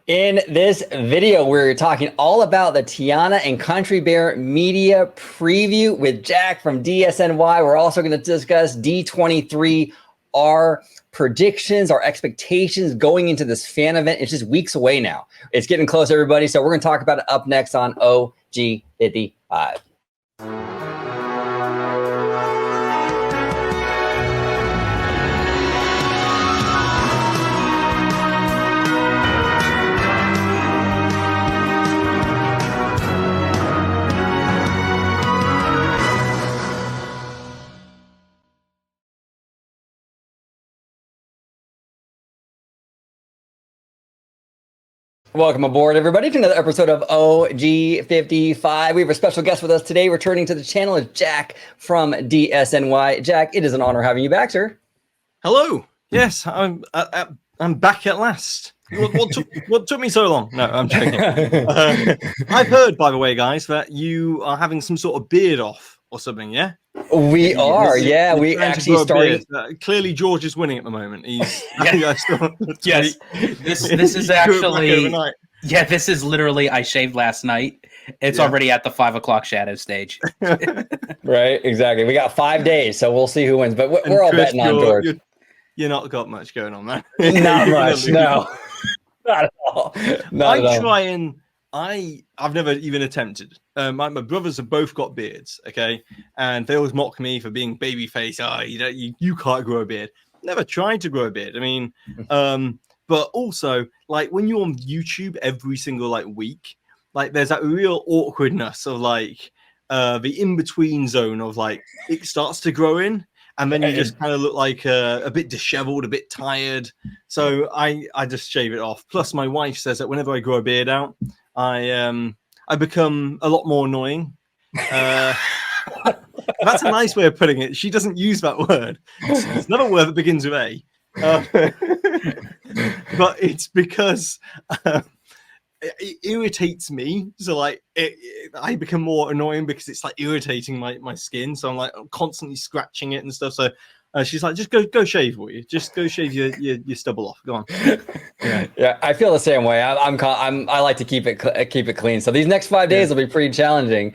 In this video, we're talking all about the Tiana and Country Bear media preview with Jack from DSNY. We're also going to discuss D23, our predictions, our expectations going into this fan event. It's just weeks away now. It's getting close, everybody. So we're going to talk about it up next on OG55. Welcome aboard, everybody, to another episode of OG55. We have a special guest with us today. Returning to the channel is Jack from DSNY. Jack, it is an honor having you back, sir. Hello. Yes, I'm back at last. What took me so long? No, I'm joking. I've heard, by the way, guys, that you are having some sort of beard off or something, yeah? We are, yeah. We actually started. Clearly, George is winning at the moment. He's yes. This is actually this is literally I shaved last night. It's already at the 5 o'clock shadow stage. Right, exactly. We got 5 days, so we'll see who wins. But we're all betting on George. You're not got much going on, man. Not much, no. Not at all. I've never even attempted. My brothers have both got beards, okay, and they always mock me for being babyface. You can't grow a beard. Never tried to grow a beard. I mean, but also like when you're on YouTube every single week, like there's that real awkwardness of like the in between zone of like it starts to grow in. And then you just kind of look like a bit disheveled, a bit tired. So I just shave it off. Plus, my wife says that whenever I grow a beard out, I become a lot more annoying. That's a nice way of putting it. She doesn't use that word. It's another word that begins with A. But it's because it irritates me. So like I become more annoying because it's like irritating my skin. So I'm like constantly scratching it and stuff. So she's like, just go shave, will you? Just go shave your stubble off. Go on. Yeah, I feel the same way. I like to keep it clean. So these next 5 days will be pretty challenging.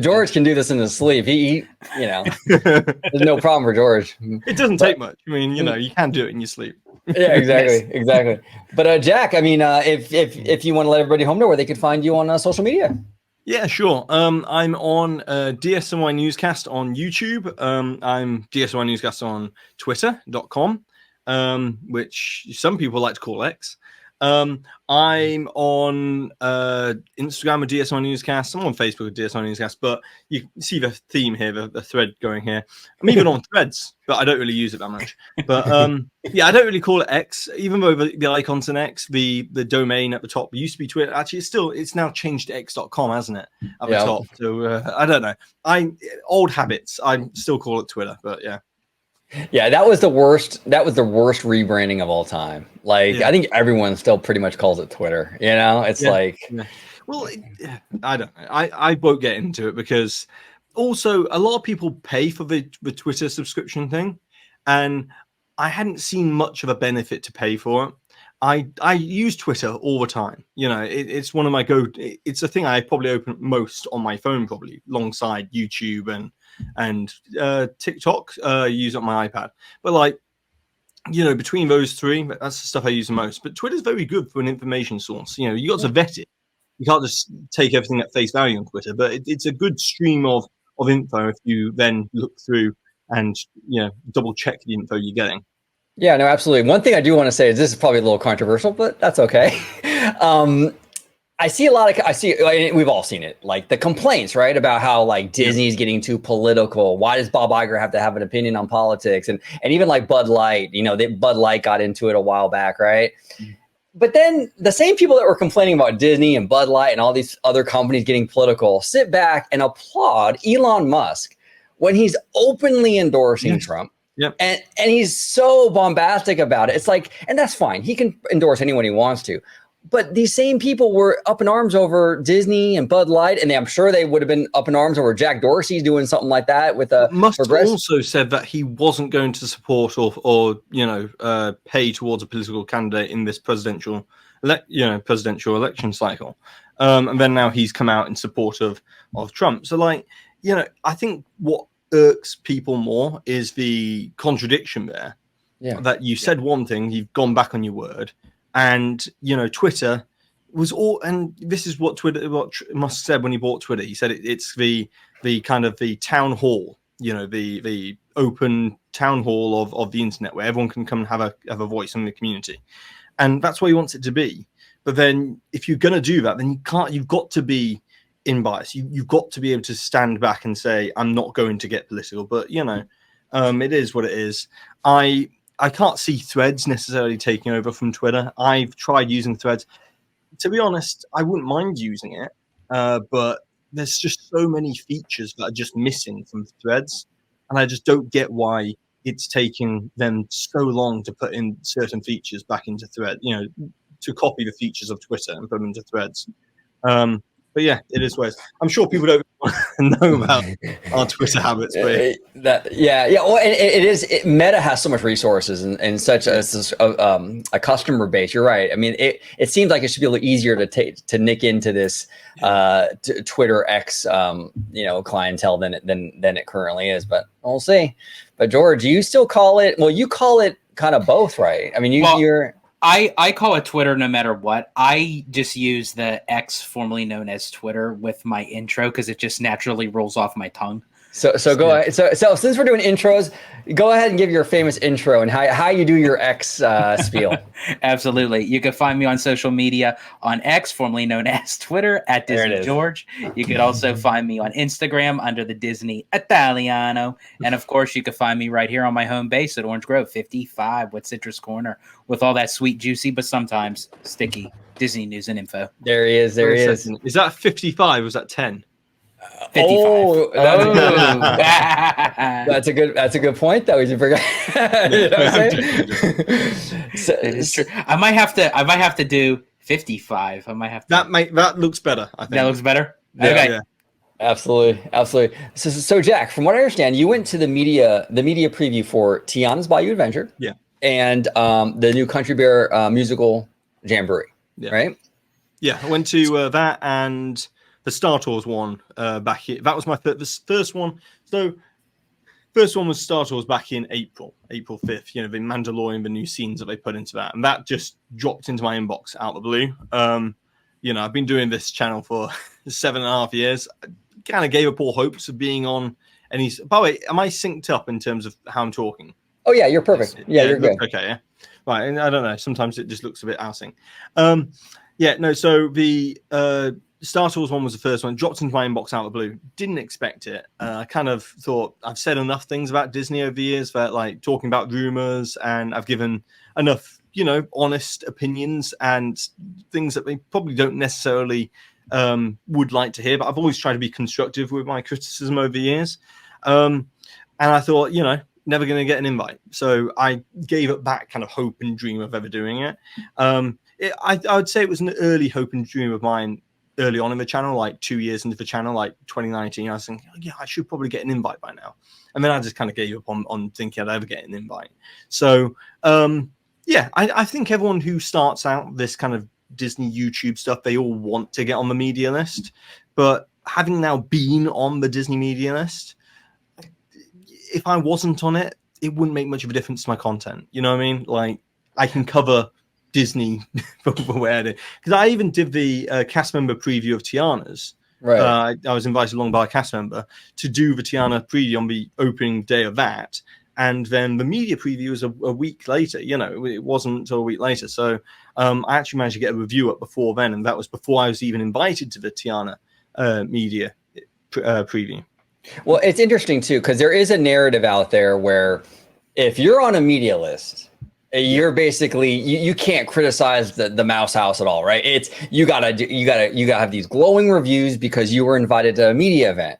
George can do this in his sleep. He there's no problem for George. It doesn't take much. I mean, you can do it in your sleep. Yeah, exactly. But Jack, I mean, if you want to let everybody home know where they could find you on social media. Yeah, sure. I'm on DSNY Newscast on YouTube. I'm DSNY Newscast on Twitter.com, which some people like to call X. I'm on Instagram with DSNY Newscast. I'm on Facebook with DSNY Newscast, but you see the theme here, the thread going here. I'm even on Threads, but I don't really use it that much. But I don't really call it X, even though the icon's an X. The domain at the top used to be Twitter. Actually, it's now changed to x.com, hasn't it? At the top. So I don't know. Old habits. I still call it Twitter, but yeah. Yeah, that was the worst rebranding of all time. I think everyone still pretty much calls it Twitter. It's Well, I don't know. I won't get into it because also a lot of people pay for the Twitter subscription thing, and I hadn't seen much of a benefit to pay for it. I use Twitter all the time. It's one of my it's a thing I probably open most on my phone, probably alongside YouTube and TikTok. Use it on my iPad, but between those three, that's the stuff I use the most. But Twitter's very good for an information source. You got to vet it. You can't just take everything at face value on Twitter, but it's a good stream of info if you then look through and double check the info you're getting. Yeah, no, absolutely. One thing I do want to say is this is probably a little controversial, but that's okay. We've all seen it, like the complaints, right, about how Disney's getting too political. Why does Bob Iger have to have an opinion on politics? And even Bud Light, Bud Light got into it a while back, right? But then the same people that were complaining about Disney and Bud Light and all these other companies getting political sit back and applaud Elon Musk when he's openly endorsing Trump. Yep. And he's so bombastic about it. It's and that's fine. He can endorse anyone he wants to. But these same people were up in arms over Disney and Bud Light, and I'm sure they would have been up in arms over Jack Dorsey's doing something like that with a. Musk also said that he wasn't going to support or pay towards a political candidate in this presidential presidential election cycle. And then now he's come out in support of Trump. So like, I think what irks people more is the contradiction there. Yeah. That you said one thing, you've gone back on your word, and Twitter was all, and this is what Musk said when he bought Twitter. He said it's the kind of the town hall, the open town hall of the internet where everyone can come and have a voice in the community, and that's what he wants it to be. But then if you're going to do that, then you've got to be unbiased. You've got to be able to stand back and say, I'm not going to get political. But it is what it is. I can't see Threads necessarily taking over from Twitter. I've tried using Threads. To be honest, I wouldn't mind using it, but there's just so many features that are just missing from Threads, and I just don't get why it's taking them so long to put in certain features back into Thread, to copy the features of Twitter and put them into Threads. But yeah, it is what it is. I'm sure people don't know about our Twitter habits. But Well, and it is. Meta has so much resources and such a customer base. You're right. I mean, it seems like it should be a little easier to nick into this Twitter X clientele than it currently is. But we'll see. But George, you still call it? Well, you call it kind of both, right? I mean, you're. I call it Twitter no matter what. I just use the X, formerly known as Twitter, with my intro because it just naturally rolls off my tongue. So go ahead. So since we're doing intros, go ahead and give your famous intro and how you do your X spiel. Absolutely. You can find me on social media on X, formerly known as Twitter, at Disney George. You can also find me on Instagram under the Disney Italiano. And of course, you can find me right here on my home base at Orange Grove 55 with Citrus Corner with all that sweet, juicy, but sometimes sticky Disney news and info. There he is. There he is. Is that 55 or was that 10? 55. That's a good point though. You forgot. It is true. I might have to do 55. I might have to. That looks better. I think that looks better. Yeah, okay. Yeah. Absolutely. So Jack, from what I understand, you went to the media preview for Tiana's Bayou Adventure. Yeah. And the new Country Bear musical Jamboree. Yeah. Right. Yeah, I went to that and the Star Tours one back here. That was my first one. So first one was Star Tours back in April 5th. The Mandalorian, the new scenes that they put into that. And that just dropped into my inbox out of the blue. I've been doing this channel for 7.5 years. I kind of gave up all hopes of being on any. By the way, am I synced up in terms of how I'm talking? Oh, yeah, you're perfect. Yeah, you're good. Okay, yeah. Right, and I don't know. Sometimes it just looks a bit out of sync. So the Star Tours one was the first one. Dropped into my inbox out of the blue. Didn't expect it. I kind of thought I've said enough things about Disney over the years that like talking about rumors, and I've given enough, honest opinions and things that they probably don't necessarily would like to hear. But I've always tried to be constructive with my criticism over the years. And I thought, never going to get an invite. So I gave up that kind of hope and dream of ever doing it. I would say it was an early hope and dream of mine early on in the channel, like 2 years into the channel, like 2019. I was thinking, I should probably get an invite by now. And then I just kind of gave up on thinking I'd ever get an invite. So, I think everyone who starts out this kind of Disney YouTube stuff, they all want to get on the media list. But having now been on the Disney media list, if I wasn't on it, it wouldn't make much of a difference to my content. You know what I mean? Like, I can cover Disney for where I did. Because I even did the cast member preview of Tiana's. Right. I was invited along by a cast member to do the Tiana preview on the opening day of that. And then the media preview was a week later. It wasn't until a week later. So I actually managed to get a review up before then. And that was before I was even invited to the Tiana media preview. Well, it's interesting, too, because there is a narrative out there where if you're on a media list, you're basically you can't criticize the Mouse House at all, right? It's you gotta have these glowing reviews because you were invited to a media event.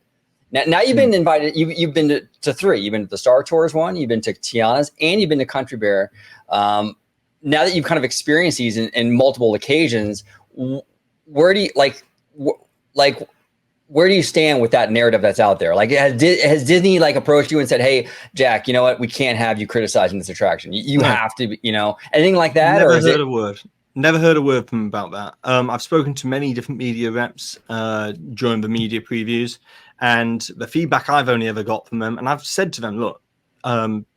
Now you've been invited. You've been to 3. You've been to the Star Tours one. You've been to Tiana's, and you've been to Country Bear. Now that you've kind of experienced these in multiple occasions, where do you where do you stand with that narrative that's out there? Like, has Disney approached you and said, "Hey, Jack, you know what? We can't have you criticizing this attraction. You have to, anything like that?" Never or is heard a word. Never heard a word from them about that. I've spoken to many different media reps during the media previews, and the feedback I've only ever got from them, and I've said to them, look,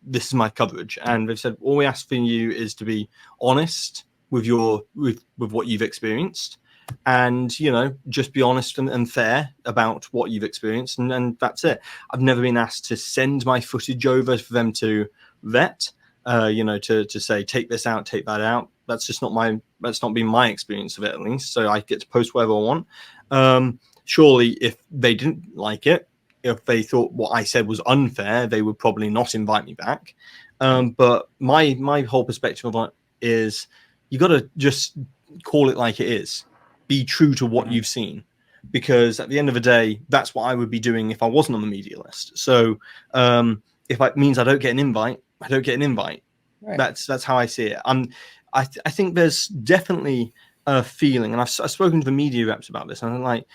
this is my coverage, and they've said all we ask from you is to be honest with with what you've experienced, and just be honest and fair about what you've experienced, and that's it. I've never been asked to send my footage over for them to vet, to say take this out, take that out. That's not been my experience of it, at least. So I get to post whatever I want. Surely if they didn't like it, if they thought what I said was unfair, they would probably not invite me back. But my whole perspective of it is you got to just call it like it is. Be true to what you've seen, because at the end of the day, that's what I would be doing if I wasn't on the media list. So if it means I don't get an invite, I don't get an invite. Right. That's how I see it. I think there's definitely a feeling, and I've spoken to the media reps about this, and I'm like,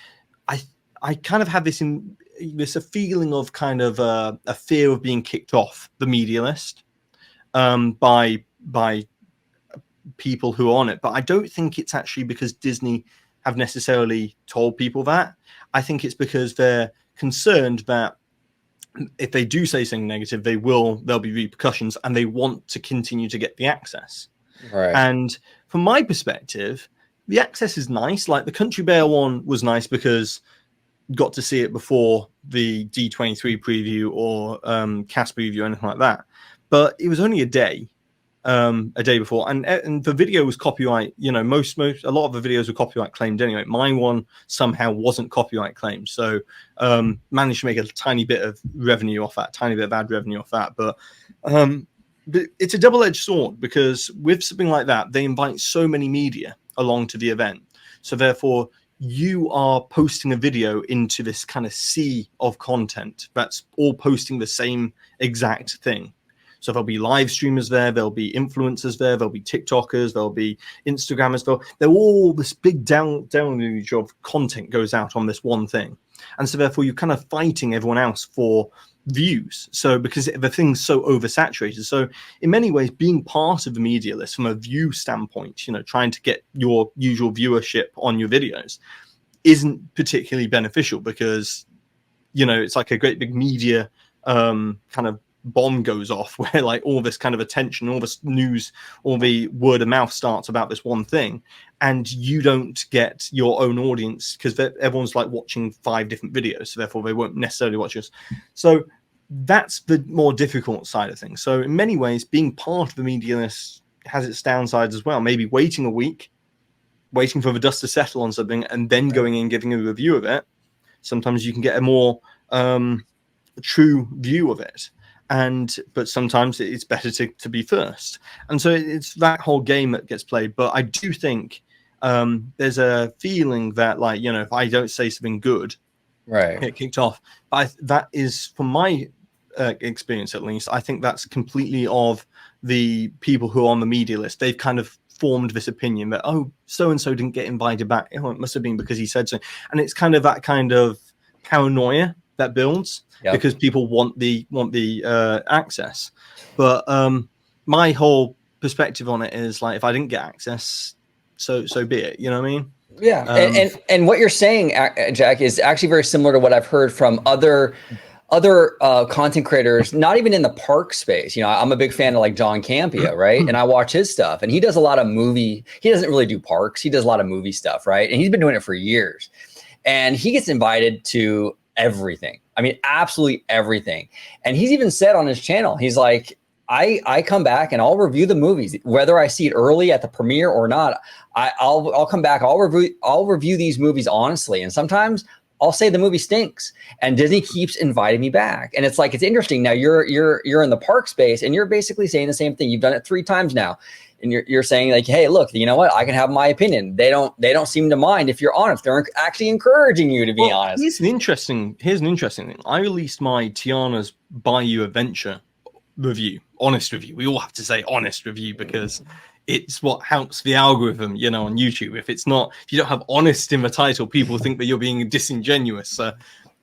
I kind of have this a feeling of kind of a fear of being kicked off the media list by people who are on it. But I don't think it's actually because Disney have necessarily told people that. I think it's because they're concerned that if they do say something negative, there'll be repercussions, and they want to continue to get the access. Right. And from my perspective, the access is nice. Like the Country Bear one was nice because got to see it before the D23 preview or cast preview or anything like that. But it was only a day before, and the video was copyright. A lot of the videos were copyright claimed anyway. My one somehow wasn't copyright claimed, so managed to make a tiny bit of revenue off that, tiny bit of ad revenue off that. But it's a double-edged sword, because with something like that, they invite so many media along to the event, so therefore you are posting a video into this kind of sea of content that's all posting the same exact thing. So there'll be live streamers there, there'll be influencers there, there'll be TikTokers, there'll be Instagrammers. They're all this big download of content goes out on this one thing. And so therefore you're kind of fighting everyone else for views. So because the thing's so oversaturated. So in many ways, being part of the media list from a view standpoint, trying to get your usual viewership on your videos isn't particularly beneficial, because, it's like a great big media kind of bomb goes off where like all this kind of attention, all this news, all the word of mouth starts about this one thing, and you don't get your own audience because everyone's like watching 5 different videos, so therefore they won't necessarily watch us. So that's the more difficult side of things. So in many ways, being part of the media list has its downsides as well. Maybe waiting a week, waiting for the dust to settle on something, and then going in and giving a review of it. Sometimes you can get a more true view of it. But sometimes it's better to be first, and so it's that whole game that gets played. But I do think there's a feeling that, like, if I don't say something good, right, get kicked off. That is, from my experience at least, I think that's completely of the people who are on the media list. They've kind of formed this opinion that, oh, so and so didn't get invited back. Oh, it must have been because he said so, and it's kind of that kind of paranoia that builds. Yep. Because people want the access. But my whole perspective on it is like, if I didn't get access, so be it. You know what I mean? Yeah. And what you're saying, Jack, is actually very similar to what I've heard from other content creators, not even in the park space. I'm a big fan of like John Campea, right? And I watch his stuff, and he does a lot of movie. He doesn't really do parks. He does a lot of movie stuff, right? And he's been doing it for years. And he gets invited to everything. I mean, absolutely everything. And he's even said on his channel, he's like, I come back and I'll review the movies, whether I see it early at the premiere or not. I'll come back. I'll review these movies honestly. And sometimes I'll say the movie stinks, and Disney keeps inviting me back. And it's like, it's interesting. Now you're in the park space, and you're basically saying the same thing. You've done it 3 times now. And you're saying like, hey, look, you know what? I can have my opinion. They don't seem to mind if you're honest. They're actually encouraging you to be honest. Here's an interesting thing. I released my Tiana's Bayou Adventure review, honest review. We all have to say honest review because it's what helps the algorithm, on YouTube. If you don't have honest in the title, people think that you're being disingenuous.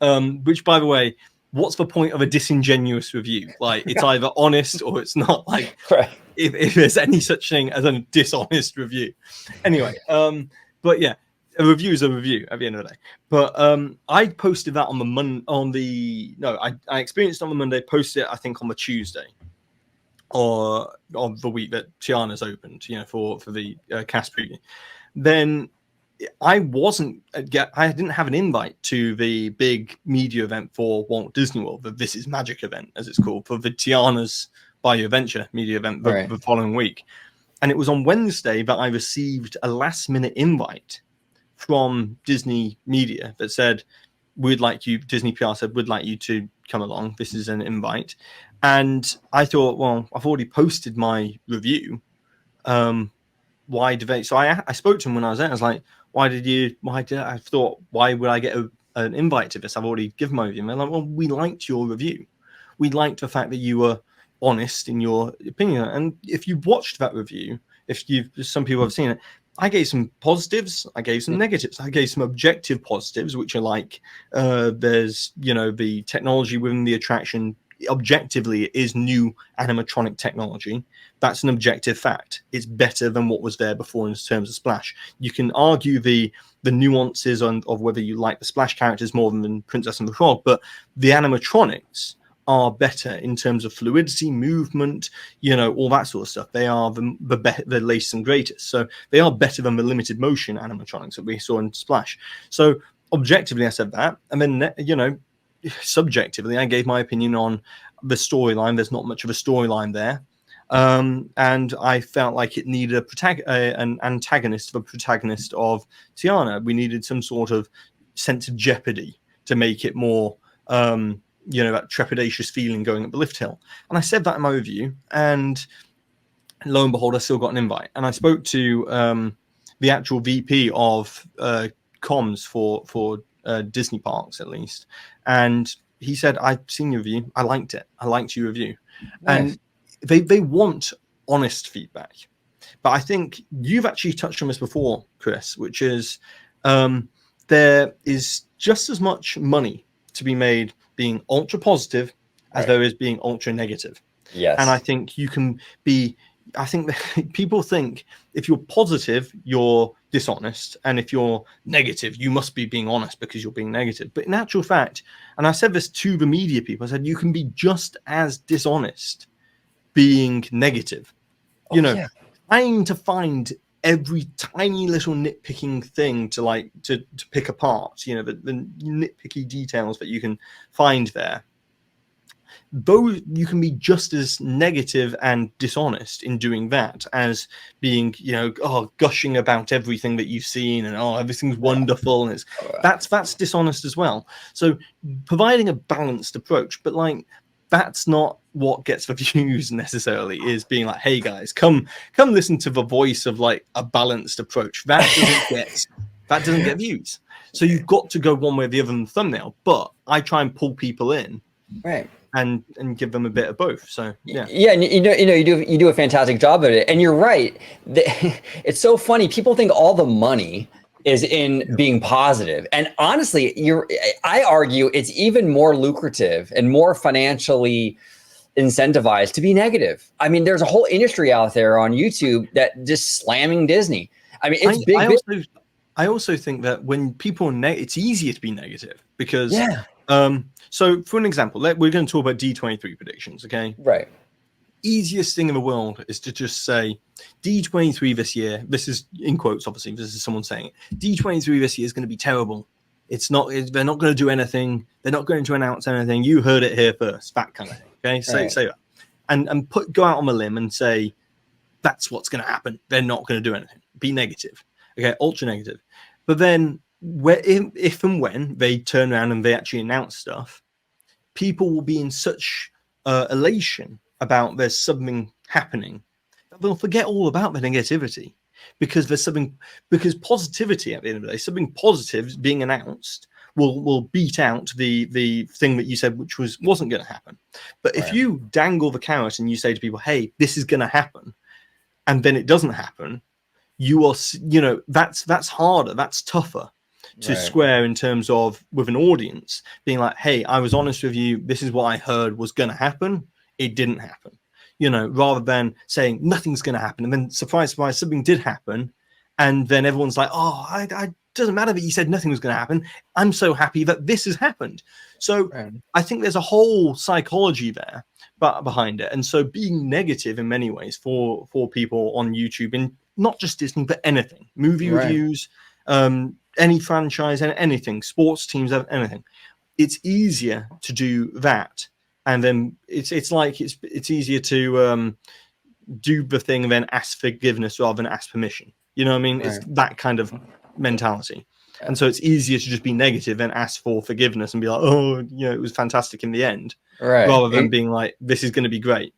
Which, by the way, what's the point of a disingenuous review? Like, it's either honest or it's not. Like, Right. if there's any such thing as a dishonest review. Anyway, but yeah, a review is a review at the end of the day. But I posted that I experienced it on the Monday, posted it, I think, on the Tuesday, or on the week that Tiana's opened, for the cast preview. Then I didn't have an invite to the big media event for Walt Disney World, the This Is Magic event, as it's called, for the Tiana's Bayou Adventure media event the following week. And it was on Wednesday that I received a last-minute invite from Disney Media that said, Disney PR said, we'd like you to come along. This is an invite. And I thought, well, I've already posted my review. Why do they? So I spoke to him when I was there. I was like, I thought, why would I get an invite to this? I've already given my review. And they're like, well, we liked your review. We liked the fact that you were honest in your opinion. And if you watched that review, some people have seen it, I gave some positives, I gave some negatives, I gave some objective positives, which are like, there's, the technology within the attraction, objectively, it is new animatronic technology. That's an objective fact. It's better than what was there before in terms of Splash. You can argue the nuances of whether you like the Splash characters more than Princess and the Frog, but the animatronics are better in terms of fluidity, movement, all that sort of stuff. They are the latest and greatest. So they are better than the limited motion animatronics that we saw in Splash. So objectively, I said that. And then, subjectively, I gave my opinion on the storyline. There's not much of a storyline there. And I felt like it needed an antagonist, the protagonist of Tiana. We needed some sort of sense of jeopardy to make it more, that trepidatious feeling going up the lift hill. And I said that in my review, and lo and behold, I still got an invite. And I spoke to the actual VP of comms for Disney parks, at least. And he said, I've seen your review. I liked it. I liked your review. Nice. And they want honest feedback. But I think you've actually touched on this before, Chris, which is there is just as much money to be made being ultra positive as there is being ultra negative. Yes. And I think you can be, I think that people think if you're positive, you're dishonest. And if you're negative, you must be being honest because you're being negative. But in actual fact, and I said this to the media people, I said, you can be just as dishonest being negative. Trying to find every tiny little nitpicking thing to pick apart, the nitpicky details that you can find there. Those, you can be just as negative and dishonest in doing that as being, gushing about everything that you've seen and everything's wonderful, and that's dishonest as well. So providing a balanced approach, but that's not what gets the views necessarily, is being like, hey guys, come listen to the voice of a balanced approach. That doesn't get views. So you've got to go one way or the other in the thumbnail. But I try and pull people in, right, and give them a bit of both. So yeah, and you do a fantastic job of it. And you're right. It's so funny. People think all the money is in being positive. And honestly, I argue it's even more lucrative and more financially incentivized to be negative. I mean, there's a whole industry out there on YouTube that just slamming Disney. I mean, it's big. I also think that when people it's easier to be negative because so for an example, we're going to talk about D23 predictions, okay? Right. Easiest thing in the world is to just say D23 this year, this is in quotes, obviously, this is someone saying it, D23 this year is going to be terrible. They're not going to do anything. They're not going to announce anything. You heard it here first, that kind of thing. Okay, say that, and go out on a limb and say that's what's going to happen. They're not going to do anything. Be negative. Okay, ultra negative. But then, if and when they turn around and they actually announce stuff, people will be in such elation about there's something happening that they'll forget all about the negativity because because positivity at the end of the day, something positive being announced will beat out the thing that you said which wasn't going to happen. But if you dangle the carrot and you say to people, hey, this is going to happen, and then it doesn't happen, you are, that's harder, that's tougher. to square in terms of with an audience being like, hey, I was honest with you, this is what I heard was going to happen, it didn't happen, you know, rather than saying nothing's going to happen and then surprise something did happen, and then everyone's like, oh, I doesn't matter that you said nothing was going to happen, I'm so happy that this has happened. So I think there's a whole psychology there behind it, and so being negative in many ways for people on YouTube, and not just Disney but anything, movie reviews, any franchise and anything, sports teams, anything, it's easier to do that, and then it's like it's easier to do the thing and then ask forgiveness rather than ask permission, you know what I mean? It's that kind of mentality. And so it's easier to just be negative and ask for forgiveness and be like, oh, you know, it was fantastic in the end, rather than being like, this is going to be great.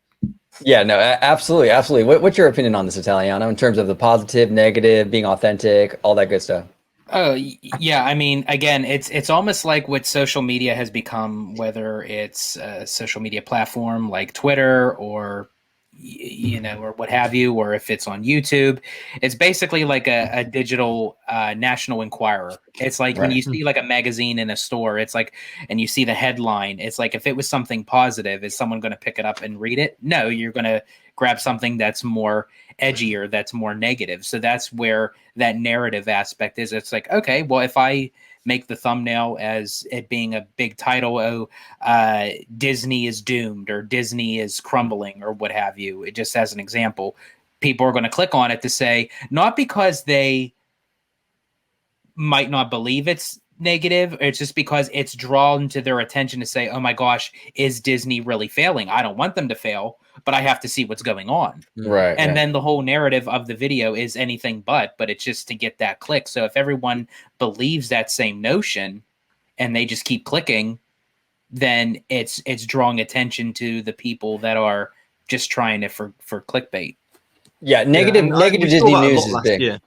Yeah, no, absolutely. What's your opinion on this, Italiano, in terms of the positive, negative, being authentic, all that good stuff? Oh, yeah. I mean, again, it's almost like what social media has become, whether it's a social media platform like Twitter or, you know, or what have you, or if it's on YouTube, it's basically like a digital National Enquirer. It's like when you see like a magazine in a store, it's like, and you see the headline, it's like, if it was something positive, is someone going to pick it up and read it? No, you're going to grab something that's more edgier, that's more negative. So that's where that narrative aspect is. It's like, okay, well, if I make the thumbnail as it being a big title, Disney is doomed or Disney is crumbling or what have you, it just as an example, people are going to click on it to say, not because they might not believe it's negative, it's just because it's drawn to their attention to say, oh my gosh, is Disney really failing? I don't want them to fail, but I have to see what's going on. Right. And then the whole narrative of the video is anything but it's just to get that click. So if everyone believes that same notion and they just keep clicking, then it's drawing attention to the people that are just trying it for clickbait. Yeah, negative Disney news is big. Year.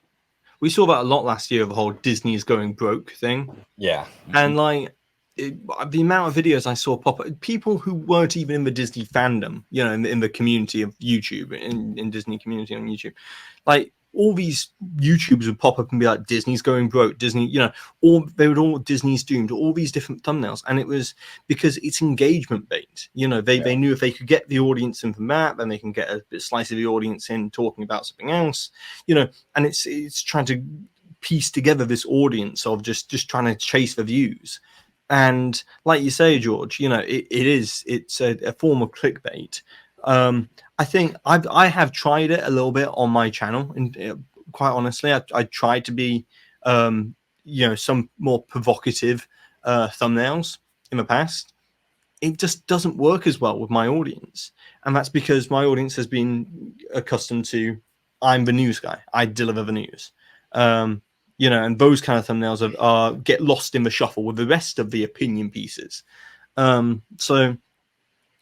We saw that a lot last year, the whole Disney is going broke thing. Yeah. And like the amount of videos I saw pop up, people who weren't even in the Disney fandom, you know, in the community of YouTube, in Disney community on YouTube, like all these YouTubers would pop up and be like, Disney's going broke, Disney, you know, or they would all Disney's doomed, all these different thumbnails. And it was because it's engagement bait. You know, they knew if they could get the audience in from that, then they can get a slice of the audience in talking about something else, you know, and it's trying to piece together this audience of just trying to chase the views. And like you say, George, you know, it's a form of clickbait. I think I have tried it a little bit on my channel, and quite honestly, I tried to be, you know, some more provocative thumbnails in the past. It just doesn't work as well with my audience, and that's because my audience has been accustomed to, I'm the news guy, I deliver the news. You know, and those kind of thumbnails are get lost in the shuffle with the rest of the opinion pieces. So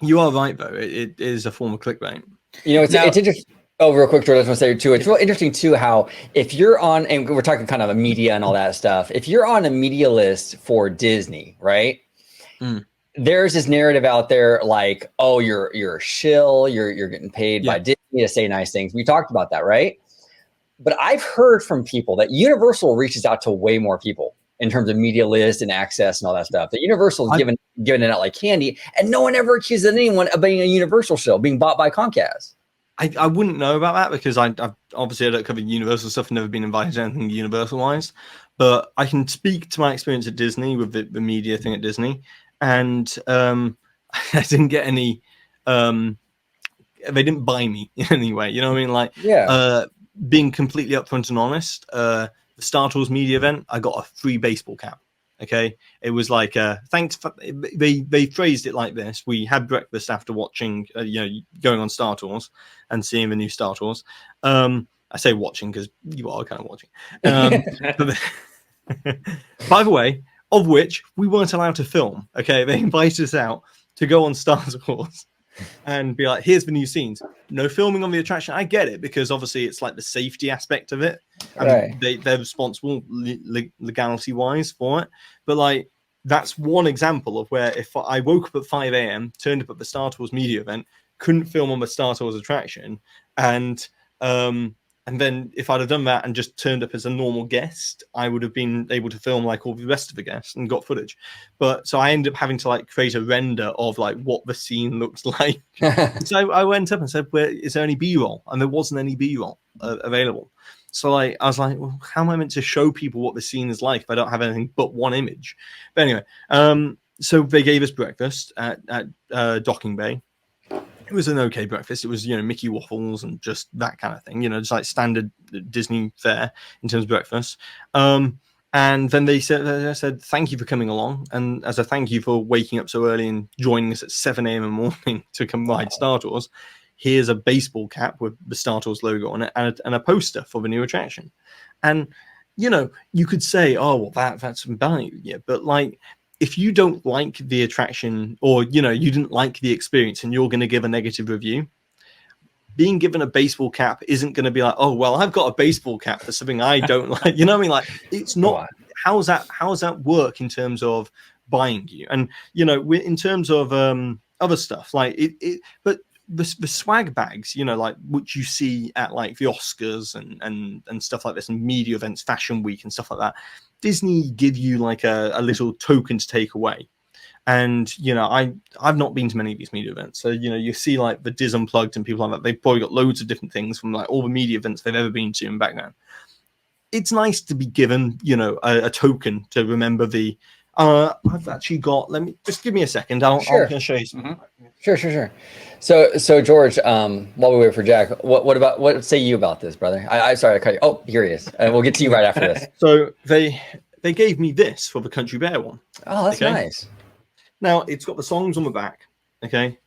you are right, though. It is a form of clickbait. You know, it's interesting. Oh, real quick, George, I just want to say too, it's real interesting too how if you're on, and we're talking kind of a media and all that stuff, if you're on a media list for Disney, right? There's this narrative out there like, oh, you're a shill, you're getting paid by Disney to say nice things. We talked about that, right? But I've heard from people that Universal reaches out to way more people in terms of media list and access and all that stuff. That Universal is giving it out like candy, and no one ever accuses anyone of being a Universal show being bought by Comcast. I wouldn't know about that because I obviously I don't cover Universal stuff. I've never been invited to anything Universal wise, but I can speak to my experience at Disney with the media thing at Disney, and I didn't get any. They didn't buy me in any way. You know what I mean? Like, being completely upfront and honest, the Star Tours media event, I got a free baseball cap. Okay, it was like thanks. They phrased it like this: we had breakfast after watching, you know, going on Star Tours and seeing the new Star Tours. I say watching because you are kind of watching. By the way, of which we weren't allowed to film. Okay, they invited us out to go on Star Tours and be like, here's the new scenes. No filming on the attraction. I get it because obviously it's like the safety aspect of it. And they're responsible legality wise for it. But like, that's one example of where if I woke up at 5 a.m., turned up at the Star Tours media event, couldn't film on the Star Tours attraction, and And then if I'd have done that and just turned up as a normal guest, I would have been able to film like all the rest of the guests and got footage. But so I ended up having to like create a render of like what the scene looks like. So I went up and said, "Where is there any B-roll?" And there wasn't any B-roll available. So like I was like, well, how am I meant to show people what the scene is like if I don't have anything but one image? But anyway, so they gave us breakfast at Docking Bay. It was an okay breakfast. It was, Mickey waffles and just that kind of thing, just like standard Disney fare in terms of breakfast. And then they said, thank you for coming along. And as a thank you for waking up so early and joining us at 7 a.m. in the morning to come ride Star Tours, here's a baseball cap with the Star Tours logo on it and a poster for the new attraction. And, you could say, oh, well, that's some value. Yeah, but like, if you don't like the attraction or, you didn't like the experience and you're going to give a negative review, being given a baseball cap isn't going to be like, oh, well, I've got a baseball cap for something I don't like. You know what I mean? Like, it's not, how's that work in terms of buying you? And, in terms of other stuff, like but the swag bags, like which you see at like the Oscars and stuff like this and media events, Fashion Week and stuff like that, Disney give you like a little token to take away. And, I've not been to many of these media events. So, you see like the Diz Unplugged and people like that. They've probably got loads of different things from like all the media events they've ever been to in background. It's nice to be given, a token to remember the, I've actually got, just give me a second. I'm going to show you something. Sure. So George, while we wait for Jack, what say you about this, brother? Sorry, I cut you. Oh, here he is. We'll get to you right after this. So they gave me this for the Country Bear one. Oh, that's nice. Now it's got the songs on the back, okay,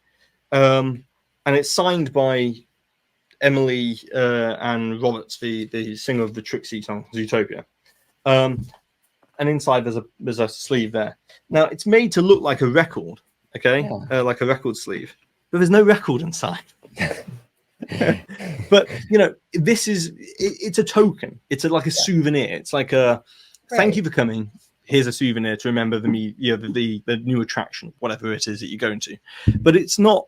and it's signed by Emily Ann Roberts, the singer of the Trixie song Zootopia. And inside there's a sleeve there. Now it's made to look like a record, okay, like a record sleeve, but there's no record inside. But this is it's a token. It's like a souvenir. It's like a thank you for coming. Here's a souvenir to remember the new attraction, whatever it is that you're going to. But it's not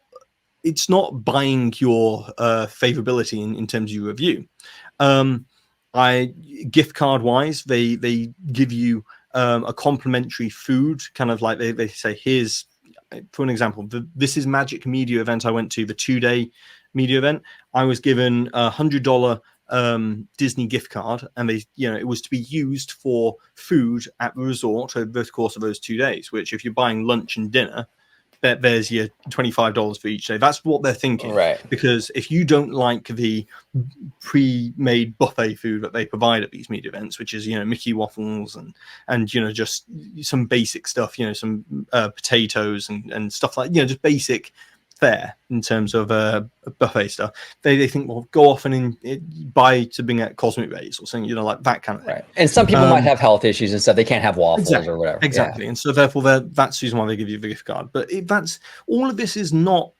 buying your favorability in terms of your review. Gift card wise, they give you a complimentary food, kind of like they say, here's, for an example, this is Magic Media event I went to, the 2-day media event. I was given $100 Disney gift card, and they, it was to be used for food at the resort over the course of those 2 days, which if you're buying lunch and dinner, there's your $25 for each day. That's what they're thinking. Right. Because if you don't like the pre-made buffet food that they provide at these media events, which is, Mickey waffles and just some basic stuff, some potatoes and stuff like, just basic fare in terms of buffet stuff, they think, well, go off and buy something at Cosmic Rays or something, like that kind of thing. Right. And some people might have health issues and stuff. They can't have waffles or whatever. Exactly. And so therefore that's the reason why they give you the gift card. But that's all of this is not,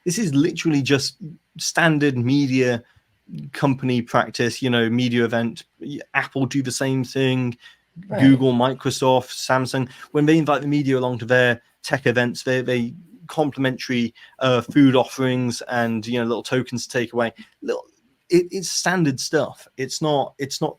this is literally just standard media company practice, media event. Apple do the same thing. Right. Google, Microsoft, Samsung, when they invite the media along to their tech events, they complimentary food offerings and little tokens to take away. It's standard stuff. It's not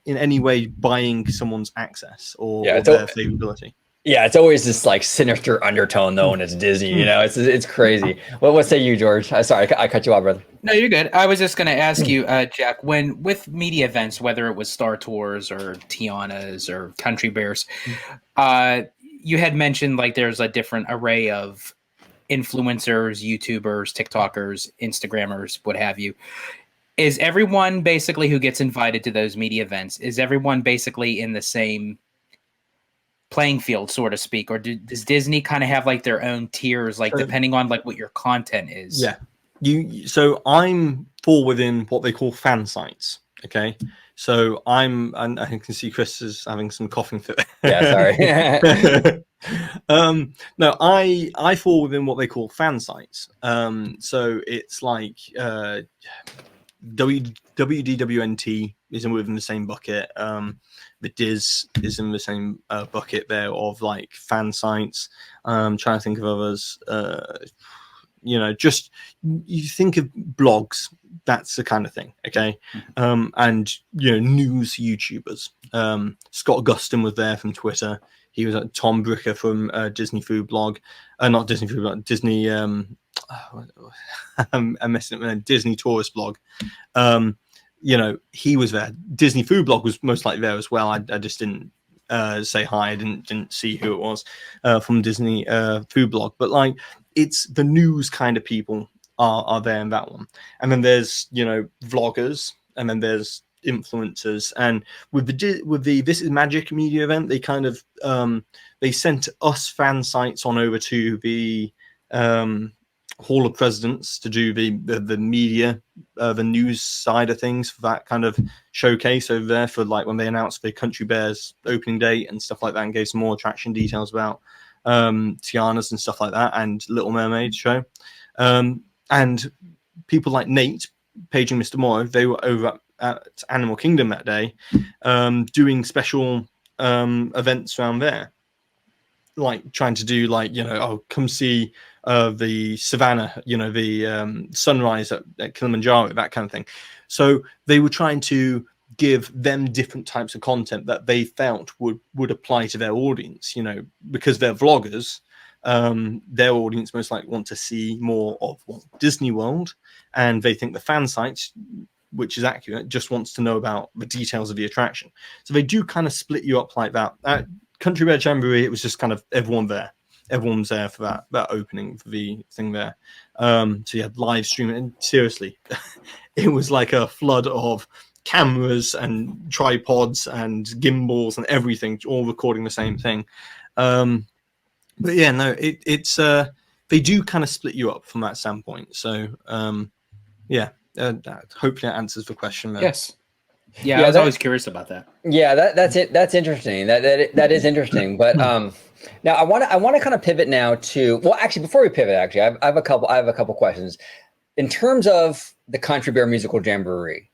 in any way buying someone's access or their favorability. Yeah, it's always this like sinister undertone though when it's Disney. It's crazy. What say you, George? Sorry, I cut you off, brother. No, you're good. I was just going to ask you, Jack, when with media events, whether it was Star Tours or Tiana's or Country Bears, you had mentioned like there's a different array of influencers, YouTubers, TikTokers, Instagrammers, what have you. Is everyone basically who gets invited to those media events, is everyone basically in the same playing field, so to speak? Or does Disney kind of have like their own tiers, like depending on like what your content is? Yeah. So I'm fall within what they call fan sites. Okay. So and I can see Chris is having some coughing fit. Yeah, sorry. No, I fall within what they call fan sites. So it's like WDWNT is within the same bucket. The Diz is in the same bucket there of like fan sites. Trying to think of others. just you think of blogs, that's the kind of thing. Okay. And news YouTubers. Scott Gustin was there from Twitter. He was at Tom Bricker from Disney Food Blog, not Disney Food Blog, Disney. I'm messing up. Disney Tourist Blog. He was there. Disney Food Blog was most likely there as well. I just didn't say hi. I didn't see who it was from Disney Food Blog. But like, it's the news kind of people are there in that one. And then there's vloggers, and then there's influencers. And with the This Is Magic media event, they kind of they sent us fan sites on over to the Hall of Presidents to do the media, the news side of things for that kind of showcase over there, for like when they announced the Country Bears opening date and stuff like that, and gave some more attraction details about Tiana's and stuff like that, and Little Mermaid show. And people like Nate, Paging Mr. Morrow, they were over at Animal Kingdom that day, doing special events around there, like trying to do come see the savannah, the sunrise at Kilimanjaro, that kind of thing. So they were trying to give them different types of content that they felt would apply to their audience, because they're vloggers. Their audience most likely want to see more of Walt Disney World, and they think the fan sites, which is accurate, just wants to know about the details of the attraction. So they do kind of split you up like that. At Country Bear Jamboree, it was just kind of everyone there. Everyone's there for that opening, for the thing there. So you had live streaming, and seriously, it was like a flood of cameras and tripods and gimbals and everything, all recording the same thing. But yeah, no, it's they do kind of split you up from that standpoint. So hopefully that answers the question there. Yes. Yeah, I was always curious about that. Yeah, that's it. That's interesting. That is interesting. But now I want to kind of pivot now to, well, actually, before we pivot, actually, I have a couple questions in terms of the Country Bear Musical Jamboree.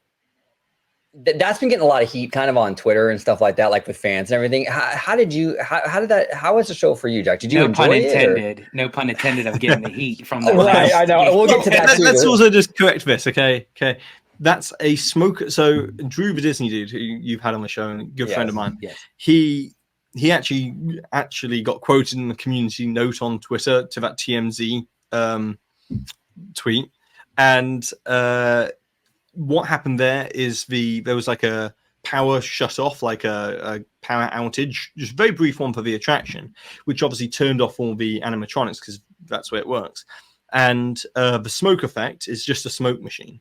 That's been getting a lot of heat kind of on Twitter and stuff like that, like with fans and everything. How was the show for you, Jack? Did you enjoy it? No pun intended of getting the heat from the right, I know. We'll get to that too. Let's also just correct this, okay? That's a smoker. So Drew, the Disney dude who you've had on the show, and a good friend of mine, he actually got quoted in the community note on Twitter to that TMZ tweet. And what happened there is there was like a power shut off, like a power outage, just a very brief one for the attraction, which obviously turned off all the animatronics because that's where it works. And the smoke effect is just a smoke machine.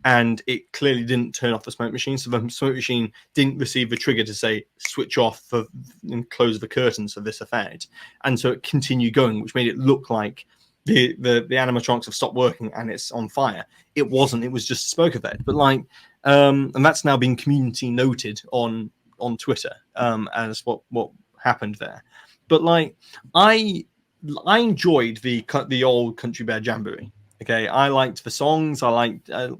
And it clearly didn't turn off the smoke machine. So the smoke machine didn't receive the trigger to say switch off and close the curtains for this effect. And so it continued going, which made it look like the animatronics have stopped working and it's on fire. It wasn't. It was just a smoke effect. But and that's now been community noted on Twitter as what happened there. But I enjoyed the old Country Bear Jamboree. Okay, I liked the songs. I liked, I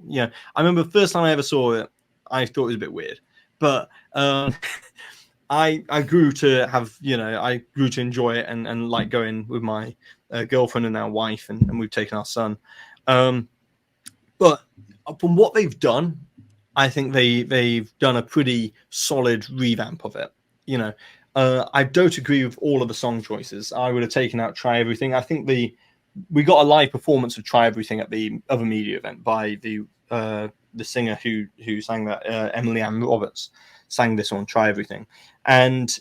remember the first time I ever saw it, I thought it was a bit weird, but I grew to have, I grew to enjoy it and like going with my girlfriend and now wife, and we've taken our son. But from what they've done, I think they've done a pretty solid revamp of it. I don't agree with all of the song choices. I would have taken out Try Everything. I think we got a live performance of Try Everything at the other media event by the singer who sang that, Emily Ann Roberts sang this on Try Everything, and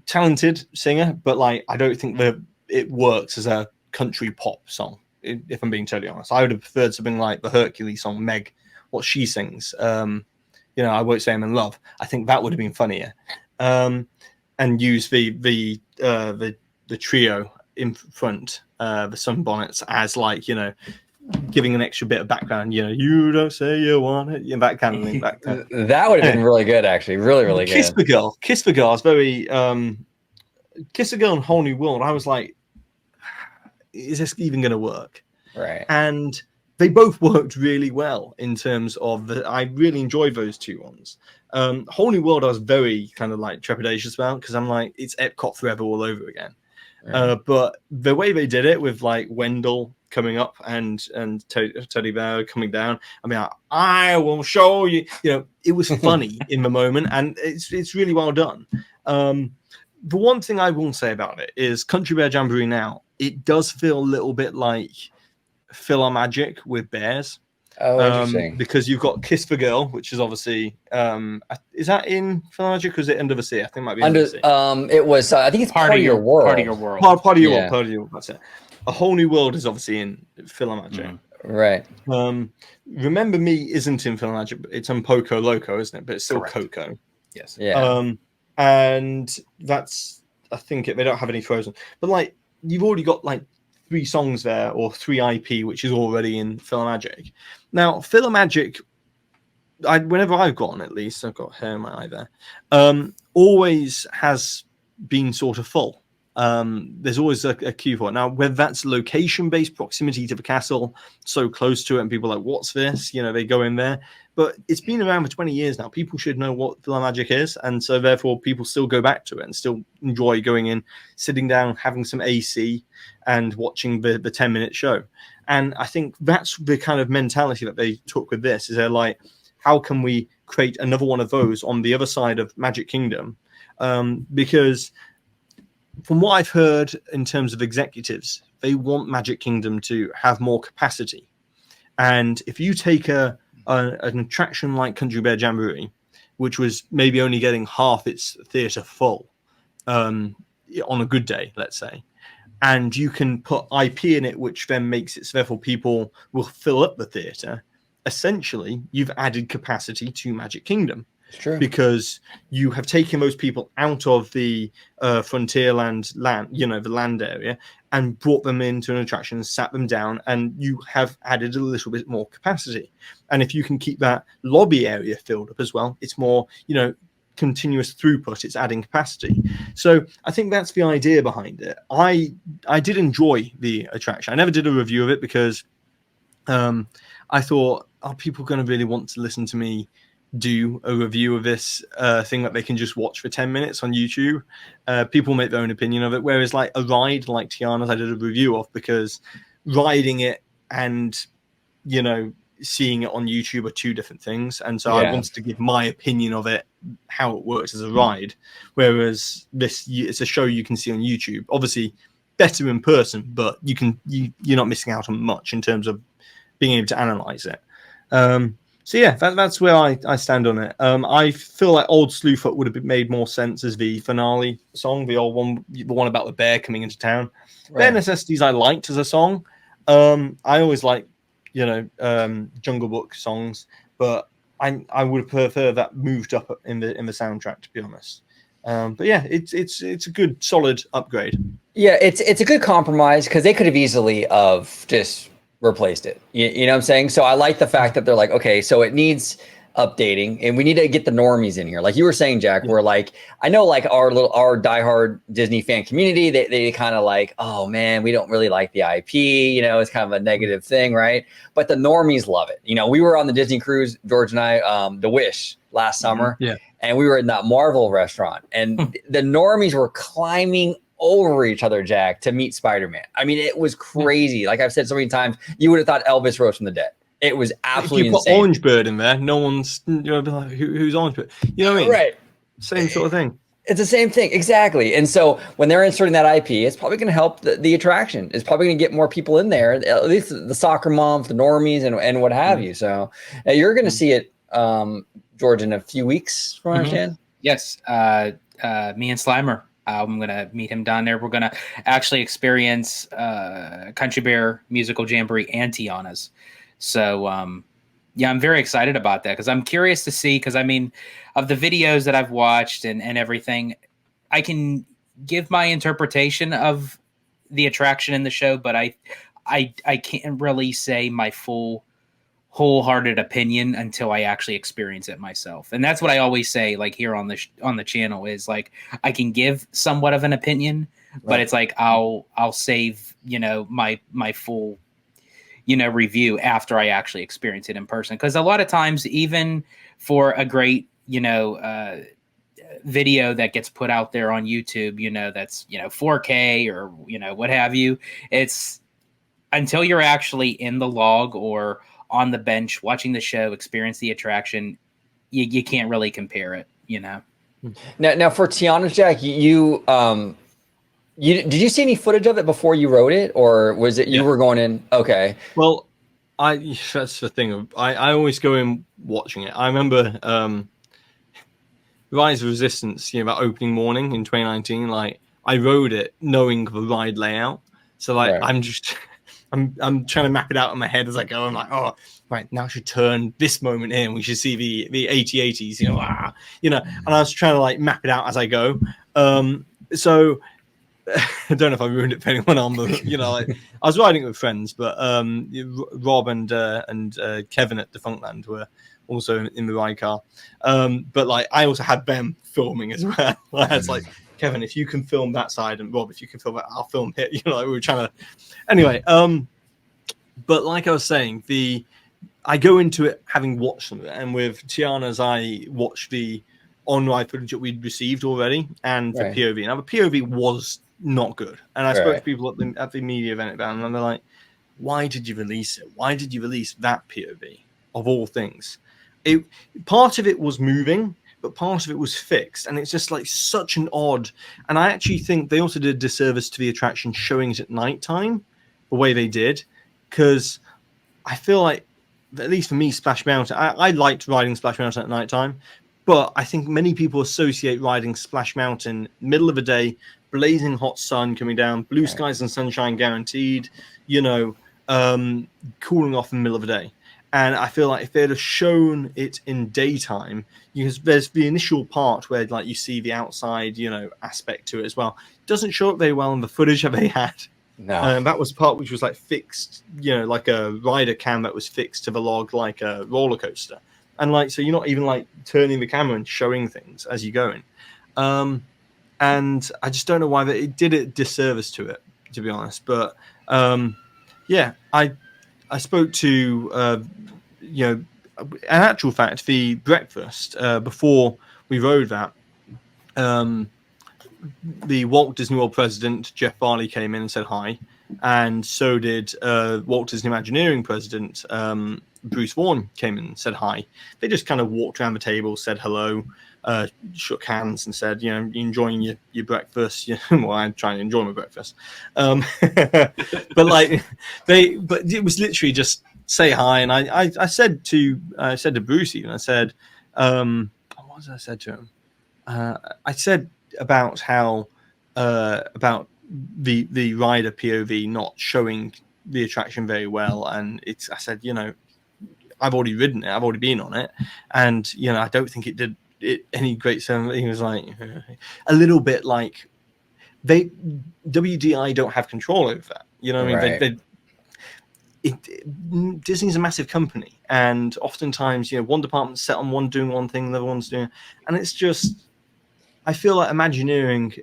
talented singer, but I don't think that it works as a country pop song. If I'm being totally honest, I would have preferred something like the Hercules song, Meg, what she sings. I Won't Say I'm in Love. I think that would have been funnier, and use the trio in front, the sunbonnets, as giving an extra bit of background. You don't say you want it, that kind of thing. That would have been really good, actually, really, really good. Kiss the Girl is very Kiss the Girl and Whole New World. I was like, is this even going to work? Right. And they both worked really well in terms of I really enjoyed those two ones. Whole New World I was very kind of trepidatious about, because I'm it's Epcot forever all over again. Right. But the way they did it with Wendell coming up and Teddy Bear coming down. I mean, I will show you. It was funny in the moment, and it's really well done. The one thing I will say about it is Country Bear Jamboree now, it does feel a little bit like Philharmagic with bears. Oh, interesting. Because you've got Kiss the Girl, which is obviously is that in Philharmagic or is it Under the Sea? I think it might be Under the Sea. It was I think it's Part of Your World. Part of Your World. Part of Your World. Part of Your World. That's it. A Whole New World is obviously in Philharmagic. Right. Remember Me isn't in Philharmagic, but it's on Poco Loco, isn't it? But it's still Correct. Coco. Yes. Yeah. And that's, I think they don't have any Frozen, but like you've already got like 3 songs there or 3 IP, which is already in Philharmagic. Now, Philharmagic, whenever I've gone, at least I've got hair in my eye there, always has been sort of full. There's always a queue for it. Now, whether that's location-based proximity to the castle, so close to it, and people are like, what's this? They go in there. But it's been around for 20 years now. People should know what Philharmagic is, and so therefore people still go back to it and still enjoy going in, sitting down, having some AC, and watching the 10-minute show. And I think that's the kind of mentality that they took with this, is they're like, how can we create another one of those on the other side of Magic Kingdom? Because from what I've heard in terms of executives, they want Magic Kingdom to have more capacity. And if you take an attraction like Country Bear Jamboree, which was maybe only getting half its theatre full on a good day, let's say, and you can put IP in it, which then makes it so therefore people will fill up the theatre, essentially you've added capacity to Magic Kingdom. It's true. Because you have taken those people out of the Frontierland land, the land area, and brought them into an attraction, sat them down, and you have added a little bit more capacity. And if you can keep that lobby area filled up as well, it's more, continuous throughput, it's adding capacity. So I think that's the idea behind it. I did enjoy the attraction. I never did a review of it because I thought, are people going to really want to listen to me do a review of this thing that they can just watch for 10 minutes on YouTube? People make their own opinion of it, whereas like a ride like Tiana's I did a review of, because riding it and seeing it on YouTube are 2 different things, and so I wanted to give my opinion of it, how it works as a ride, whereas this, it's a show you can see on YouTube, obviously better in person, but you're not missing out on much in terms of being able to analyze it. So yeah, that's where I stand on it. I feel like Old Slewfoot would have made more sense as the finale song, the one about the bear coming into town. Right. Bare Necessities I liked as a song. I always like Jungle Book songs, but I would prefer that moved up in the soundtrack, to be honest. But yeah, it's a good solid upgrade. Yeah, it's a good compromise, because they could have easily just replaced it. You know what I'm saying? So I like the fact that they're like, okay, so it needs updating, and we need to get the normies in here. Like you were saying, Jack, we're like, I know like our diehard Disney fan community, they kind of like, oh man, we don't really like the IP, it's kind of a negative thing, right? But the normies love it. We were on the Disney cruise, George and I, the Wish last summer, and we were in that Marvel restaurant, and the normies were climbing over each other, Jack, to meet Spider-Man. I mean, it was crazy. Like I've said so many times, you would have thought Elvis rose from the dead. It was absolutely insane. If you put Orange Bird in there, no one's be like, who's Orange Bird? You know what I mean? Right. Same sort of thing. It's the same thing, exactly. And so when they're inserting that IP, it's probably going to help the attraction. It's probably going to get more people in there, at least the soccer moms, the normies, and what have you. So you're going to see it, George, in a few weeks, from what I understand. Yes. Me and Slimer. I'm going to meet him down there. We're going to actually experience Country Bear Musical Jamboree and Tiana's. So, I'm very excited about that, because I'm curious to see, because I mean, of the videos that I've watched and everything, I can give my interpretation of the attraction in the show, but I can't really say my full wholehearted opinion until I actually experience it myself. And that's what I always say, like here on the channel, is like, I can give somewhat of an opinion, but it's like, I'll save, my full, review after I actually experience it in person. Cause a lot of times, even for a great, video that gets put out there on YouTube, that's, 4K or, what have you, it's until you're actually in the log or on the bench watching the show, experience the attraction, you can't really compare it, you know. Now for Tiana's, Jack, did you see any footage of it before you wrote it, or was it you were going in? Okay. Well, that's the thing. I always go in watching it. I remember Rise of Resistance, that opening morning in 2019. Like, I rode it knowing the ride layout, so like Right. I'm trying to map it out in my head as I go. I'm like, oh, right, now I should turn this moment in. We should see the 8080s, and I was trying to like map it out as I go. So I don't know if I ruined it for anyone on, but like, I was riding it with friends, but Rob and Kevin at Defunctland were also in the ride car. But like, I also had them filming as well. It's like, Kevin, if you can film that side, and Rob, if you can film that, I'll film it. Like, we were trying to. Anyway, but like I was saying, I go into it having watched some of it, and with Tiana's, I watched the on-ride footage that we'd received already, and the POV. Now, the POV was not good, and I spoke to people at the media event about it, and they're like, "Why did you release it? Why did you release that POV of all things?" Part of it was moving, but part of it was fixed, and it's just like such an odd. And I actually think they also did a disservice to the attraction showing it at nighttime, the way they did, because I feel like, at least for me, Splash Mountain, I liked riding Splash Mountain at nighttime, but I think many people associate riding Splash Mountain middle of the day, blazing hot sun coming down, blue skies and sunshine guaranteed, cooling off in the middle of the day. And I feel like if they'd have shown it in daytime, because there's the initial part where like you see the outside, aspect to it as well. It doesn't show up very well in the footage that they had. No. That was part which was like fixed, like a rider cam that was fixed to the log like a roller coaster. And like, so you're not even like turning the camera and showing things as you're going. And I just don't know why it did a disservice to it, to be honest. But I spoke to, in actual fact, the breakfast before we rode that, the Walt Disney World president, Jeff Farley, came in and said hi. And so did Walt Disney Imagineering president, Bruce Vaughan, came in and said hi. They just kind of walked around the table, said hello, shook hands and said, you enjoying your breakfast. Well, I'm trying to enjoy my breakfast. But it was literally just say hi. And I said to Bruce, even, I said, what did I said to him? I said about how, about the rider POV not showing the attraction very well. And I said, I've already ridden it. I've already been on it. And, I don't think it did any great sense. He was like a little bit like WDI don't have control over that. You know what I mean? Disney's a massive company, and oftentimes, one department's set on doing one thing, the other one's doing, and it's just, I feel like Imagineering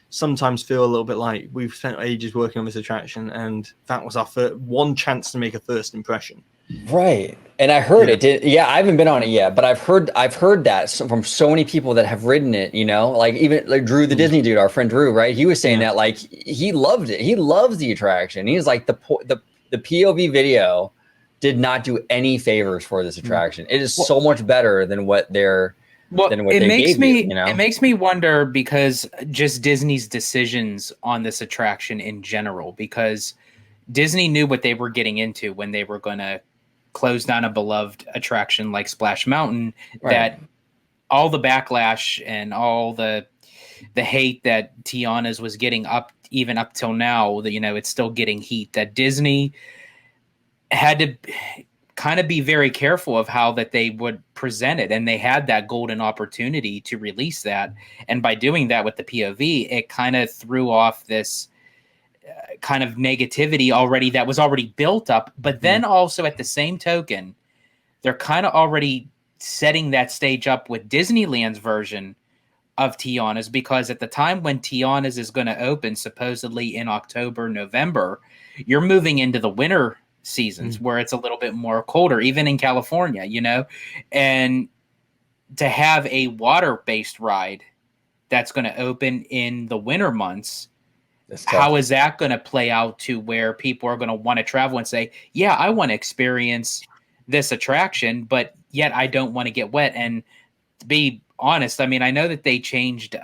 sometimes feel a little bit like we've spent ages working on this attraction, and that was our one chance to make a first impression. Right. And I heard it did. Yeah, I haven't been on it yet, but I've heard that from so many people that have ridden it, like even like Drew, the Disney dude, our friend Drew, right? He was saying that like he loved it. He loves the attraction. He's like the POV video did not do any favors for this attraction. It is so much better than what they're It makes me wonder, because just Disney's decisions on this attraction in general, because Disney knew what they were getting into when they were going to close down a beloved attraction like Splash Mountain, that all the backlash and all the hate that Tiana's was getting even up till now, that, it's still getting heat, that Disney had to kind of be very careful of how that they would present it. And they had that golden opportunity to release that. And by doing that with the POV, it kind of threw off this kind of negativity that was already built up. But then also at the same token, they're kind of already setting that stage up with Disneyland's version of Tiana's, because at the time when Tiana's is going to open, supposedly in October, November, you're moving into the winter seasons where it's a little bit more colder, even in California, and to have a water-based ride that's going to open in the winter months, how is that going to play out to where people are going to want to travel and say, yeah, I want to experience this attraction, but yet I don't want to get wet. And to be honest, I mean, I know that they changed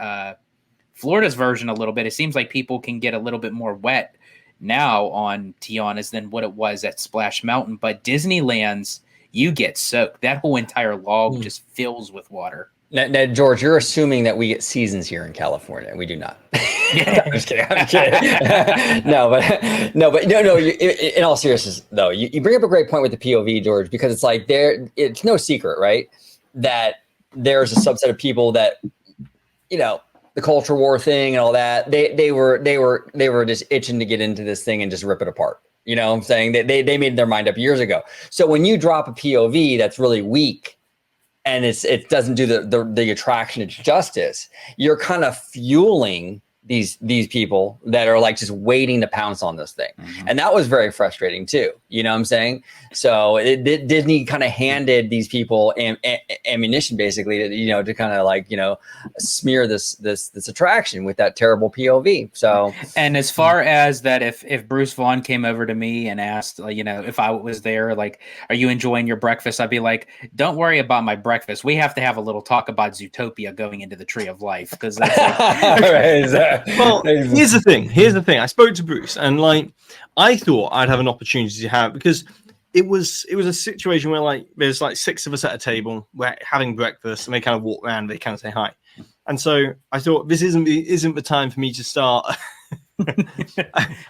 Florida's version a little bit. It seems like people can get a little bit more wet now on Tiana's than what it was at Splash Mountain, but Disneyland's, you get soaked. That whole entire log just fills with water. Now, George, you're assuming that we get seasons here in California. We do not. I'm just kidding. I'm kidding. No. In all seriousness, though, you bring up a great point with the POV, George, because it's like it's no secret, right, that there's a subset of people that, the culture war thing and all that. They were just itching to get into this thing and just rip it apart. You know what I'm saying? They made their mind up years ago. So when you drop a POV that's really weak, and it doesn't do the attraction its justice, you're kind of fueling these people that are like just waiting to pounce on this thing. And that was very frustrating too. You know what I'm saying? So Disney kind of handed these people ammunition basically to kind of like, smear this attraction with that terrible POV. So, and as far as that, if Bruce Vaughn came over to me and asked, if I was there, like, are you enjoying your breakfast? I'd be like, don't worry about my breakfast. We have to have a little talk about Zootopia going into the Tree of Life. Cause that's like, well, here's the thing. I spoke to Bruce, and like, I thought I'd have an opportunity to have, because it was a situation where like there's like 6 of us at a table, we're having breakfast, and they kind of walk around, they kind of say hi, and so I thought this isn't the time for me to start.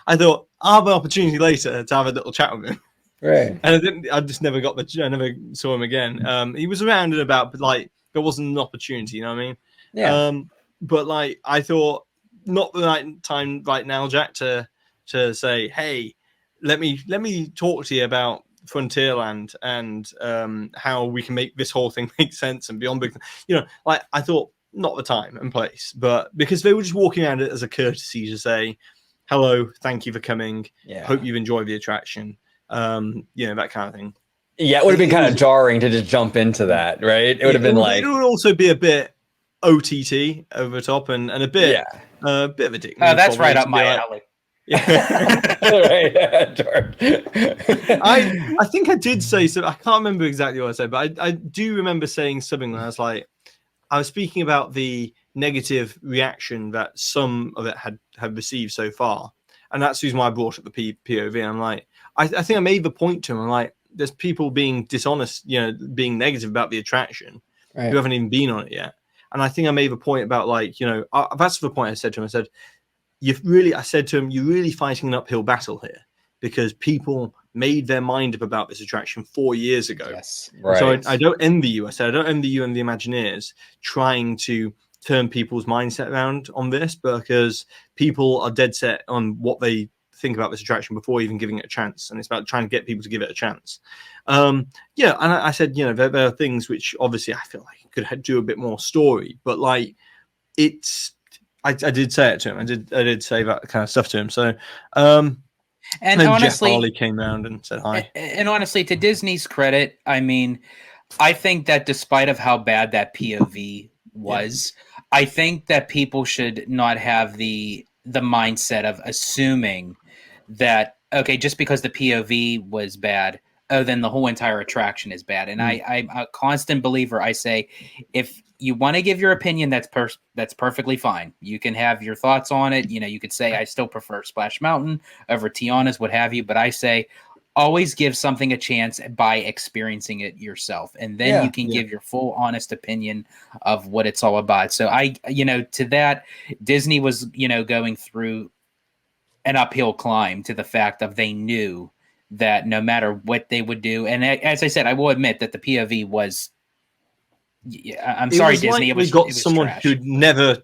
I thought I'll have an opportunity later to have a little chat with him. Right. And I just never I never saw him again. He was around and about, but like there wasn't an opportunity. You know what I mean? Yeah. But like I thought, not the right time right now, Jack, to say, hey, let me talk to you about Frontierland and how we can make this whole thing make sense and beyond. Like I thought, not the time and place, but because they were just walking around it as a courtesy to say, hello, thank you for coming. Yeah. Hope you've enjoyed the attraction. That kind of thing. Yeah, it would have been kind of jarring to just jump into that, right? It would have been like, it would also be a bit OTT over the top and a bit, a bit of a dick. Oh, that's right up my alley. Yeah. Right, George. I think I did say so. I can't remember exactly what I said, but I do remember saying something when I was speaking about the negative reaction that some of it had received so far, and that's the reason why I brought up the POV. And I'm like, I think I made the point to him. I'm like, there's people being dishonest, being negative about the attraction, who haven't even been on it yet. And I think I made the point about like, that's the point I said to him. I said, I said to him, you're really fighting an uphill battle here, because people made their mind up about this attraction 4 years ago. Yes, right. So I don't envy you. I said, I don't envy you and the Imagineers trying to turn people's mindset around on this, because people are dead set on what they think about this attraction before even giving it a chance. And it's about trying to get people to give it a chance. And I said, there are things which obviously I feel like could do a bit more story, but like I did say it to him. I did say that kind of stuff to him. So, and then honestly, Jeff Harley came round and said hi. And honestly, to Disney's credit, I mean, I think that despite of how bad that POV was, I think that people should not have the mindset of assuming that, okay, just because the POV was bad, then the whole entire attraction is bad. And I'm a constant believer. I say, if you want to give your opinion, that's perfectly fine. You can have your thoughts on it. You could say, I still prefer Splash Mountain over Tiana's, what have you. But I say, always give something a chance by experiencing it yourself. And then you can give your full honest opinion of what it's all about. So to that, Disney was, going through an uphill climb to the fact of they knew that no matter what they would do. And as I said, I will admit that the POV was, I'm sorry, Disney. Like we got someone who'd never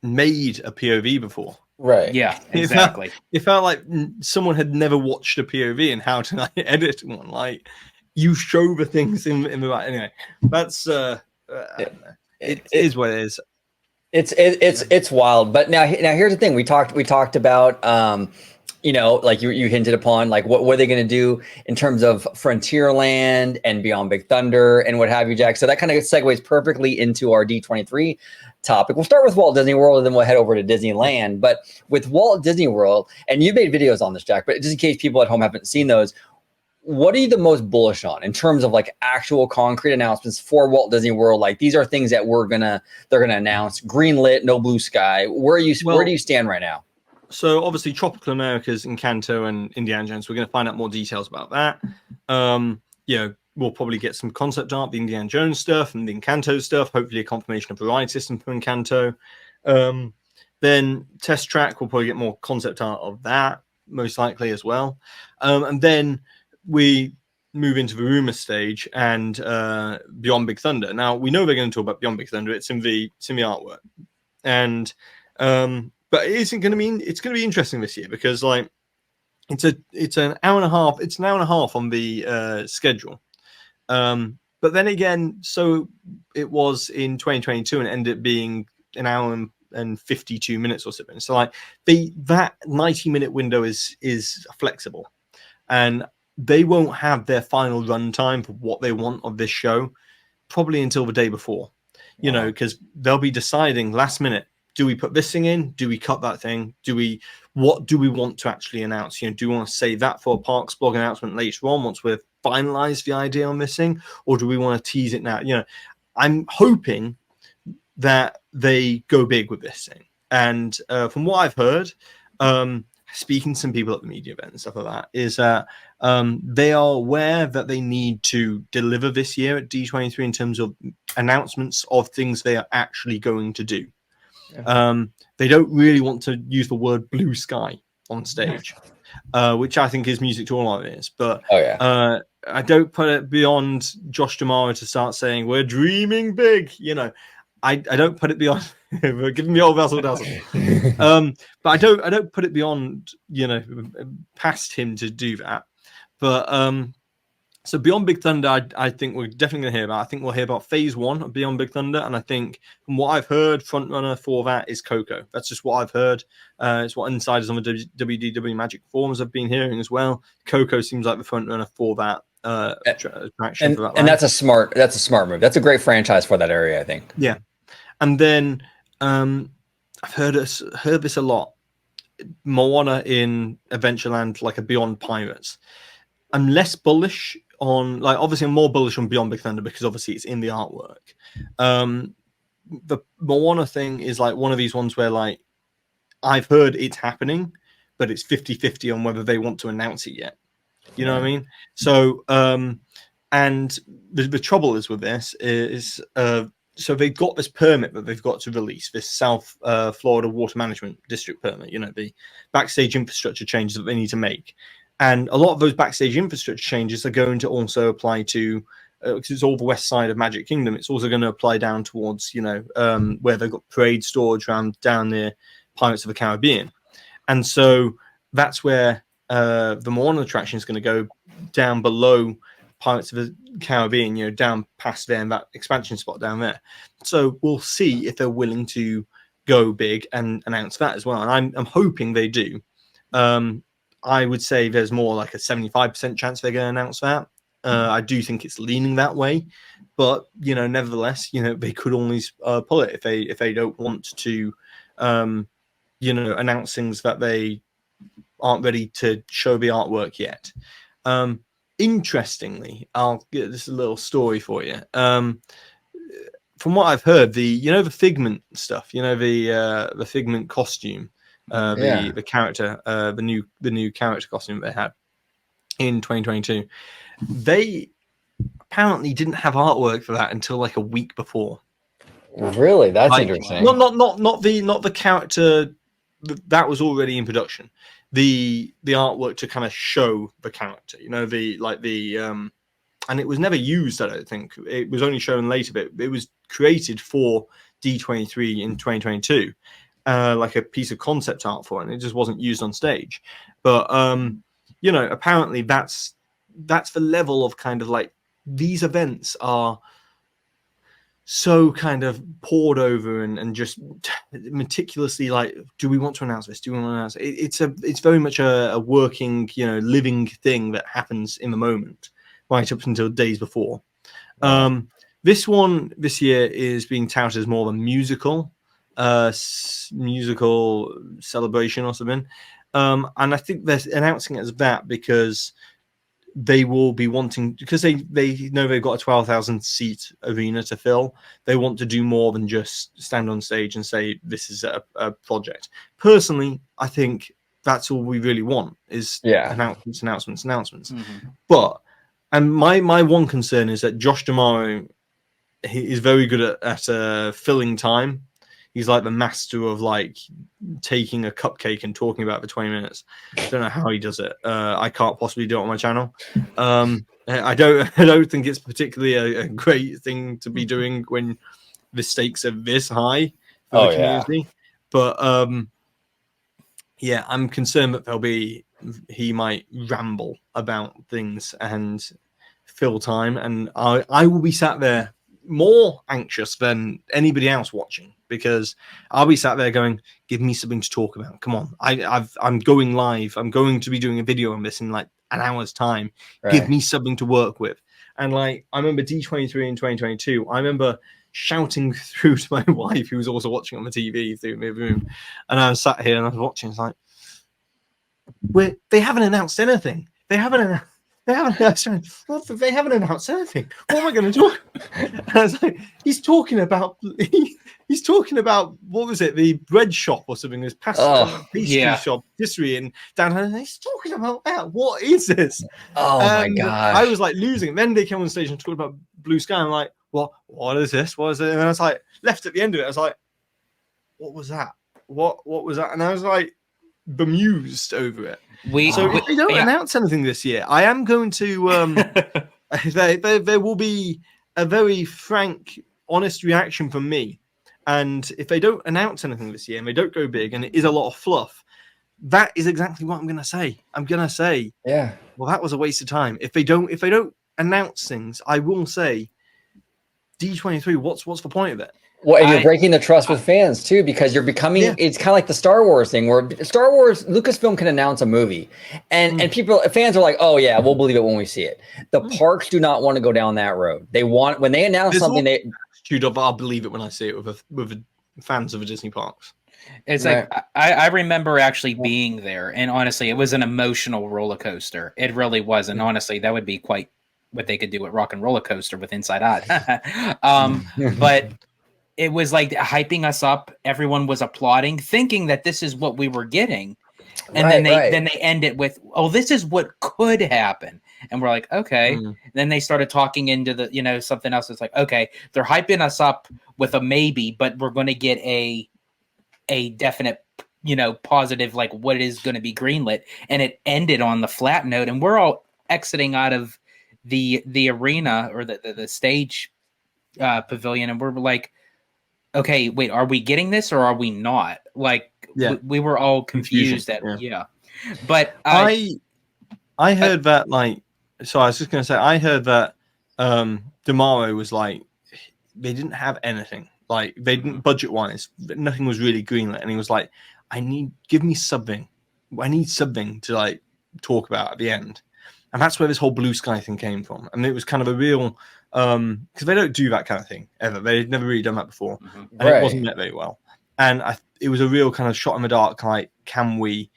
made a POV before. Right. Yeah, exactly. It felt like someone had never watched a POV and how to like edit one. Like you show the things in the right. Anyway, that's it is what it is. It's wild. But now here's the thing. We talked about you know, like you hinted upon, like what are they going to do in terms of Frontierland and Beyond Big Thunder and what have you, Jack? So that kind of segues perfectly into our D23 topic. We'll start with Walt Disney World and then we'll head over to Disneyland. But with Walt Disney World, and you've made videos on this, Jack, but just in case people at home haven't seen those, what are you the most bullish on in terms of like actual concrete announcements for Walt Disney World? Like these are things that they're gonna announce. Green lit, no blue sky. Where do you stand right now? So obviously Tropical Americas, Encanto and Indiana Jones, we're going to find out more details about that. We'll probably get some concept art, the Indiana Jones stuff and the Encanto stuff, hopefully a confirmation of the ride system for Encanto. Then Test Track, we'll probably get more concept art of that, most likely as well. And then we move into the rumor stage and Beyond Big Thunder. Now, we know they're going to talk about Beyond Big Thunder. It's in the artwork. And... but it's going to be interesting this year because like it's an hour and a half. It's an hour and a half on the schedule. But then again, so it was in 2022 and ended up being an hour and 52 minutes or something. So like that 90-minute window is flexible, and they won't have their final run time for what they want of this show probably until the day before. You know, because they'll be deciding last minute. Do we put this thing in? Do we cut that thing? What do we want to actually announce? You know, do we want to save that for a Parks blog announcement later on once we've finalized the idea on this thing? Or do we want to tease it now? You know, I'm hoping that they go big with this thing. And from what I've heard, speaking to some people at the media event and stuff like that, is that they are aware that they need to deliver this year at D23 in terms of announcements of things they are actually going to do. They don't really want to use the word blue sky on stage, which I think is music to all our ears. But I don't put it beyond Josh D'Amaro to start saying we're dreaming big. You know, I don't put it beyond. We're giving me old Vassal Dazzle. But I don't put it beyond, you know, past him to do that. But so Beyond Big Thunder, I think we're definitely going to hear about. I think we'll hear about Phase 1 of Beyond Big Thunder, and I think from what I've heard, frontrunner for that is Coco. That's just what I've heard. It's what insiders on the WDW Magic forums have been hearing as well. Coco seems like the frontrunner for that attraction. And that's a smart move. That's a great franchise for that area, I think. Yeah, and then I've heard this a lot. Moana in Adventureland, like a Beyond Pirates. I'm less bullish on, like, obviously I'm more bullish on Beyond Big Thunder because obviously it's in the artwork. The Moana thing is like one of these ones where like I've heard it's happening, but it's 50-50 on whether they want to announce it yet. You know what I mean? So and the trouble is with this is so they've got this permit that they've got to release, this South Florida Water Management District permit, you know, the backstage infrastructure changes that they need to make. And a lot of those backstage infrastructure changes are going to also apply to, because it's all the west side of Magic Kingdom, it's also going to apply down towards, you know, where they've got parade storage around down near Pirates of the Caribbean. And so that's where the Moana attraction is going to go down below Pirates of the Caribbean, you know, down past there and that expansion spot down there. So we'll see if they're willing to go big and announce that as well. And I'm hoping they do. I would say there's more like a 75% chance they're going to announce that. I do think it's leaning that way, but you know, nevertheless, you know, they could always pull it if they don't want to, you know, announce things that they aren't ready to show the artwork yet. Interestingly, I'll get this a little story for you. From what I've heard, the Figment stuff, you know, the Figment costume. The character, the new character costume they had in 2022. They apparently didn't have artwork for that until like a week before. Really, that's interesting. Not the character that was already in production. The artwork to kind of show the character, you know, and it was never used. I don't think it was only shown later, but it was created for D23 in 2022. Like a piece of concept art for it, and it just wasn't used on stage. But you know, apparently that's the level of kind of like these events are so kind of poured over and just meticulously like, do we want to announce this? Do we want to announce it? It's very much a working, living thing that happens in the moment, right up until days before. Wow. This one this year is being touted as more of a musical celebration or something. And I think they're announcing it as that because they will be wanting, because they know they've got a 12,000 seat arena to fill. They want to do more than just stand on stage and say this is a project. Personally, I think that's all we really want is announcements. Mm-hmm. But my one concern is that Josh D'Amaro, he is very good at filling time. He's like the master of like taking a cupcake and talking about it for 20 minutes. I don't know how he does it. I can't possibly do it on my channel. I don't think it's particularly a great thing to be doing when the stakes are this high for the community. Yeah. But I'm concerned that he might ramble about things and fill time, and I will be sat there more anxious than anybody else watching, because I'll be sat there going, give me something to talk about. Come on. I'm going live. I'm going to be doing a video on this in like an hour's time. Right. Give me something to work with. And like, I remember D23 in 2022, I remember shouting through to my wife, who was also watching on the TV through my room. And I was sat here and I was watching. It's like, they haven't announced anything. They haven't announced anything. What am I going to do? And I was like, he's talking about what was it, the bread shop or something? This pastry shop, history in downtown. He's talking about that. What is this? Oh my gosh! I was like losing it. Then they came on stage and talked about Blue Sky. I'm like, what is this? What is it? And I was like, left at the end of it. I was like, what was that? What was that? And I was like, bemused over it. If they don't announce anything this year, I am going to there will be a very frank, honest reaction from me. And if they don't announce anything this year and they don't go big and it is a lot of fluff, that is exactly what I'm going to say. I'm going to say, well, that was a waste of time. If they don't announce things, I will say, D23, what's the point of it? Well, and you're breaking the trust with fans too, because you're becoming, it's kind of like the Star Wars thing, where Star Wars, Lucasfilm can announce a movie and fans are like, oh yeah, we'll believe it when we see it. The parks do not want to go down that road. They want, when they announce something, I'll believe it when I see it with the fans of the Disney parks. It's like, I remember actually being there, and honestly, it was an emotional roller coaster. It really was. And honestly, that would be quite what they could do at Rock and Roller Coaster with Inside Out. But it was like hyping us up. Everyone was applauding, thinking that this is what we were getting. And then they end it with, oh, this is what could happen. And we're like, okay. Then they started talking into the, something else. It's like, okay, they're hyping us up with a maybe, but we're going to get a definite, positive, like what is going to be greenlit. And it ended on the flat note. And we're all exiting out of the arena or the stage pavilion. And we're like, okay, wait, are we getting this or are we not? Like, we were all confused. But I heard that, like, so I was just going to say, I heard that D'Amaro was like, they didn't have anything. Like, they didn't, budget-wise, nothing was really greenlit. And he was like, give me something. I need something to, like, talk about at the end. And that's where this whole Blue Sky thing came from. And it was kind of a real, because they don't do that kind of thing ever. They'd never really done that before. And it wasn't met very well. And it was a real kind of shot in the dark, like, can we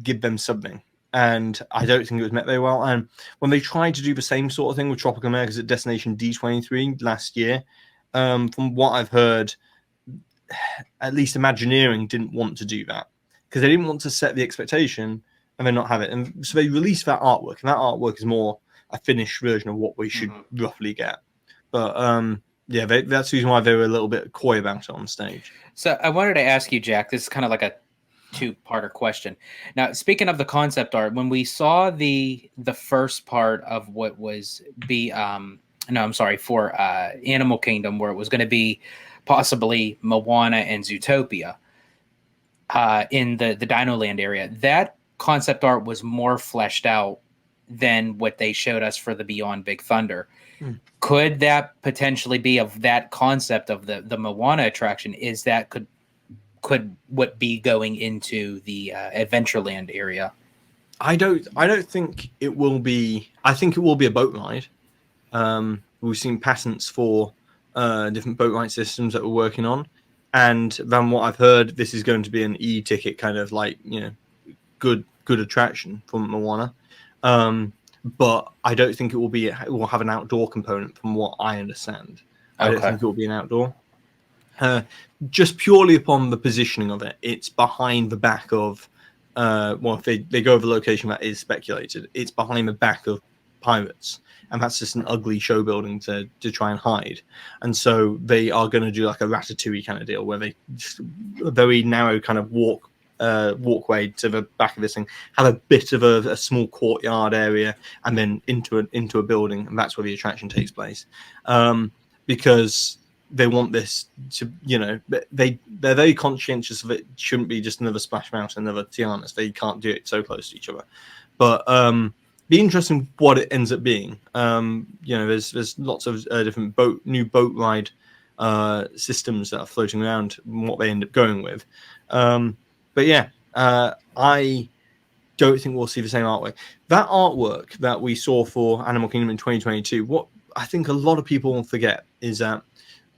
give them something? And I don't think it was met very well. And when they tried to do the same sort of thing with Tropical Americas at Destination D23 last year, from what I've heard, at least Imagineering didn't want to do that because they didn't want to set the expectation and then not have it. And so they released that artwork, and that artwork is more a finished version of what we should roughly get. But that's the reason why they were a little bit coy about it on stage. So I wanted to ask you, Jack, this is kind of like a two-parter question. Now, speaking of the concept art, when we saw the first part of what was for Animal Kingdom, where it was going to be possibly Moana and Zootopia in the Dino Land area, that concept art was more fleshed out than what they showed us for the Beyond Big Thunder. Hmm. Could that potentially be of that concept of the Moana attraction? Is that could what be going into the Adventureland area? I don't think it will be. I think it will be a boat ride. We've seen patents for different boat ride systems that we're working on, and from what I've heard, this is going to be an e-ticket kind of like, you know, good attraction from Moana. But I don't think it will have an outdoor component, from what I understand. I don't think it will be an outdoor. Just purely upon the positioning of it, it's behind the back of. Well, if they go over the location that is speculated, it's behind the back of Pirates, and that's just an ugly show building to try and hide. And so they are going to do like a Ratatouille kind of deal, where they just a very narrow kind of walkway to the back of this thing, have a bit of a small courtyard area, and then into a building, and that's where the attraction takes place. Because they want this to, you know, they're very conscientious of it. Shouldn't be just another Splash Mountain, another Tiana's. They can't do it so close to each other. But be interesting what it ends up being. You know, there's lots of different new boat ride systems that are floating around, and what they end up going with. But yeah, I don't think we'll see the same artwork. That artwork that we saw for Animal Kingdom in 2022, what I think a lot of people will forget is that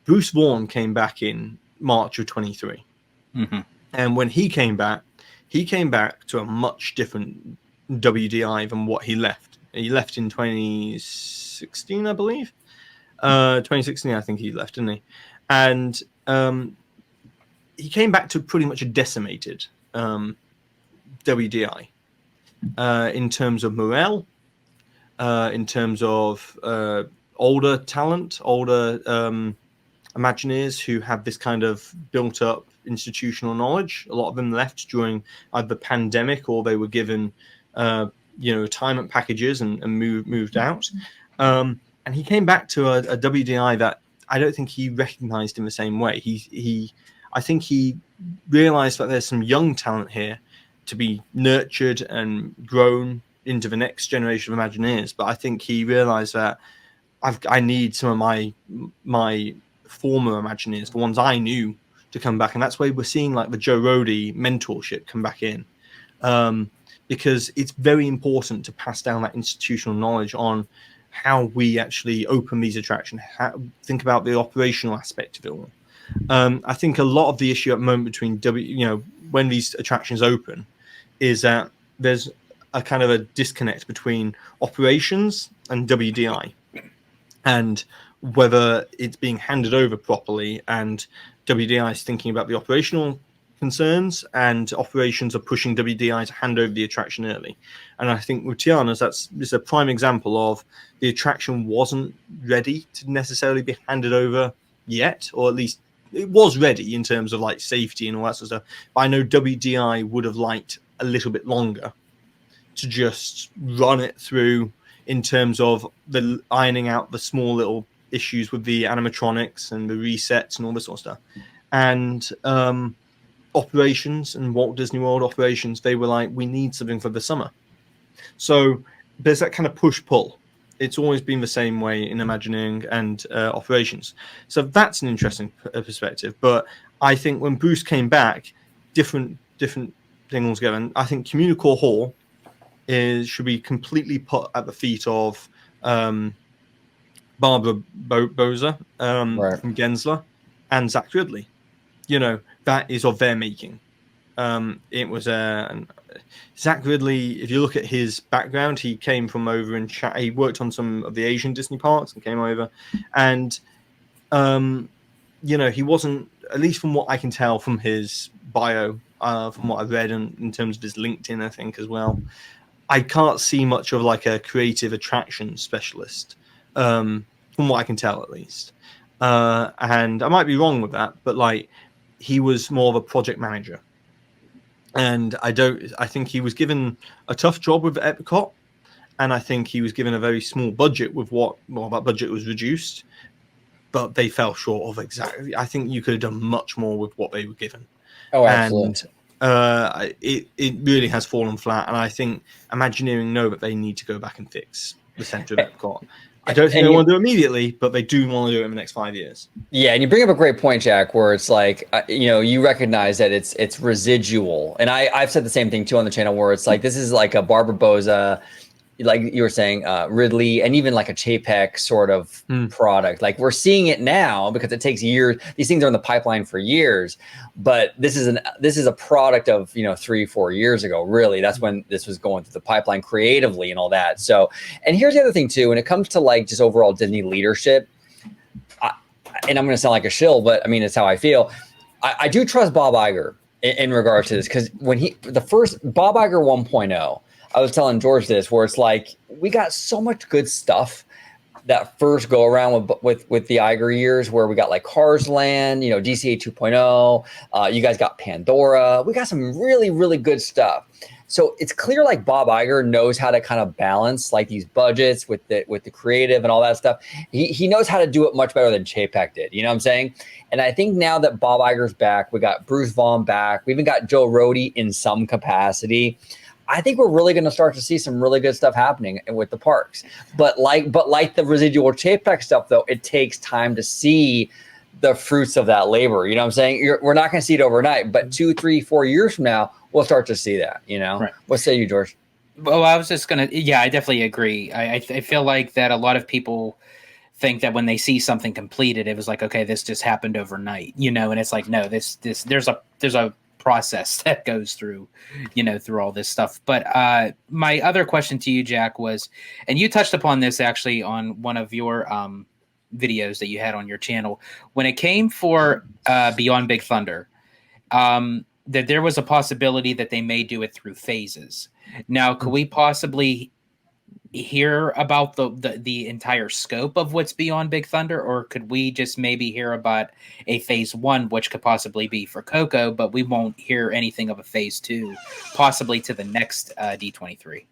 Bruce Vaughan came back in March of 23. Mm-hmm. And when he came back to a much different WDI than what he left. He left in 2016, I believe. 2016, I think he left, didn't he? And he came back to pretty much a decimated WDI in terms of morale, in terms of older talent, older Imagineers who have this kind of built-up institutional knowledge. A lot of them left during either the pandemic, or they were given, retirement packages and moved out. And he came back to a WDI that I don't think he recognized in the same way. I think he realized that there's some young talent here to be nurtured and grown into the next generation of Imagineers. But I think he realized that I need some of my former Imagineers, the ones I knew, to come back. And that's why we're seeing like the Joe Rody mentorship come back in. Because it's very important to pass down that institutional knowledge on how we actually open these attractions, think about the operational aspect of it all. I think a lot of the issue at the moment between when these attractions open is that there's a kind of a disconnect between operations and WDI, and whether it's being handed over properly, and WDI is thinking about the operational concerns, and operations are pushing WDI to hand over the attraction early. And I think with Tiana's, it's a prime example of the attraction wasn't ready to necessarily be handed over yet, or at least it was ready in terms of like safety and all that sort of stuff. But I know WDI would have liked a little bit longer to just run it through in terms of the ironing out the small little issues with the animatronics and the resets and all this sort of stuff. And operations and Walt Disney World operations, they were like, we need something for the summer. So there's that kind of push-pull. It's always been the same way in Imagineering and operations. So that's an interesting perspective. But I think when Bruce came back, different thing altogether. And I think Communicore Hall should be completely put at the feet of Barbara Boza from Gensler and Zach Ridley. You know, that is of their making. It was Zach Ridley. If you look at his background, he came from over in he worked on some of the Asian Disney parks and came over, and he wasn't, at least from what I can tell from his bio, from what I've read in terms of his LinkedIn, I think as well, I can't see much of like a creative attraction specialist, from what I can tell at least. And I might be wrong with that, but like he was more of a project manager. And I think he was given a tough job with Epcot, and I think he was given a very small budget with that budget was reduced, but they fell short of exactly. I think you could have done much more with what they were given. Oh, absolutely. it really has fallen flat. And I think Imagineering know that they need to go back and fix the center of Epcot. I don't think they want to do it immediately, but they do want to do it in the next 5 years. Yeah, and you bring up a great point, Jack, where it's like, you recognize that it's residual. And I've said the same thing, too, on the channel, where it's like, this is like a Barbarossa, like you were saying, Ridley, and even like a Chapek sort of product. Like, we're seeing it now because it takes years. These things are in the pipeline for years, but this is a product of 3-4 years ago. Really, that's when this was going through the pipeline creatively and all that. So, and here's the other thing too, when it comes to like just overall Disney leadership, and I'm going to sound like a shill, but I mean it's how I feel. I do trust Bob Iger in regard to this, because when the first Bob Iger 1.0. I was telling George this, where it's like, we got so much good stuff that first go around with the Iger years, where we got like Cars Land, DCA 2.0. You guys got Pandora. We got some really, really good stuff. So it's clear like Bob Iger knows how to kind of balance like these budgets with the creative and all that stuff. He knows how to do it much better than Chapek did. You know what I'm saying? And I think now that Bob Iger's back, we got Bruce Vaughn back. We even got Joe Rohde in some capacity. I think we're really going to start to see some really good stuff happening with the parks. But like the residual Chapek stuff, though, it takes time to see the fruits of that labor. You know what I'm saying? We're not going to see it overnight, but 2, 3, 4 years from now, we'll start to see that. Right. What say you, George? Well, I was just going to, I definitely agree. I feel like that a lot of people think that when they see something completed, it was like, okay, this just happened overnight, and it's like, no, there's a process that goes through all this stuff. But my other question to you, Jack, was, and you touched upon this actually on one of your videos that you had on your channel, when it came for Beyond Big Thunder, that there was a possibility that they may do it through phases. Now, could we possibly hear about the entire scope of what's Beyond Big Thunder, or could we just maybe hear about a phase 1, which could possibly be for Coco, but we won't hear anything of a phase 2, possibly to the next D23?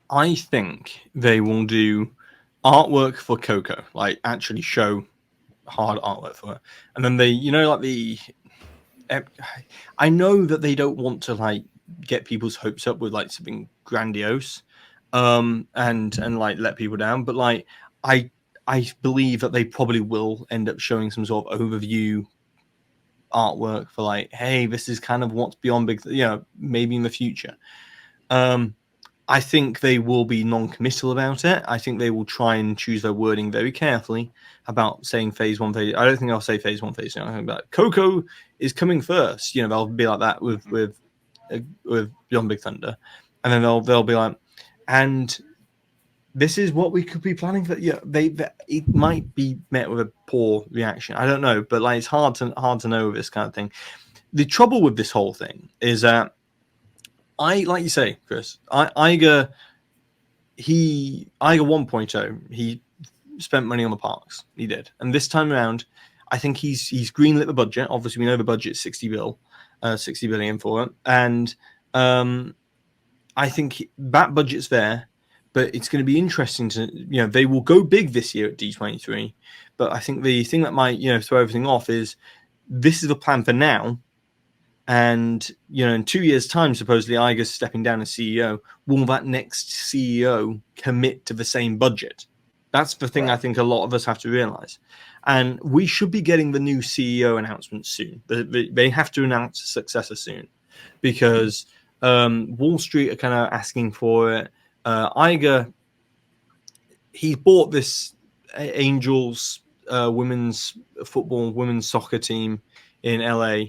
I think they will do artwork for Coco, like actually show hard artwork for it, and then they, I know that they don't want to like get people's hopes up with like something grandiose, and like let people down, but like I believe that they probably will end up showing some sort of overview artwork for like, hey, this is kind of what's Beyond Big, maybe in the future. I think they will be non-committal about it. I think they will try and choose their wording very carefully about saying phase 1, phase. I don't think I'll say phase 1, phase 2. I think about Coco is coming first. They'll be like that with Beyond Big Thunder, and then they'll be like, and this is what we could be planning for. It might be met with a poor reaction. I don't know, but like it's hard to know this kind of thing. The trouble with this whole thing is that like you say, Chris, Iger 1.0, he spent money on the parks. He did, and this time around, I think he's greenlit the budget. Obviously, we know the budget's 60 billion for it, and I think that budget's there, but it's going to be interesting to, they will go big this year at D23. But I think the thing that might, throw everything off is this is the plan for now. And, in 2 years' time, supposedly Iger's stepping down as CEO. Will that next CEO commit to the same budget? That's the thing. Right. I think a lot of us have to realize. And we should be getting the new CEO announcement soon. They have to announce a successor soon, because Wall Street are kind of asking for it. Iger, he bought this Angels women's football, women's soccer team in LA.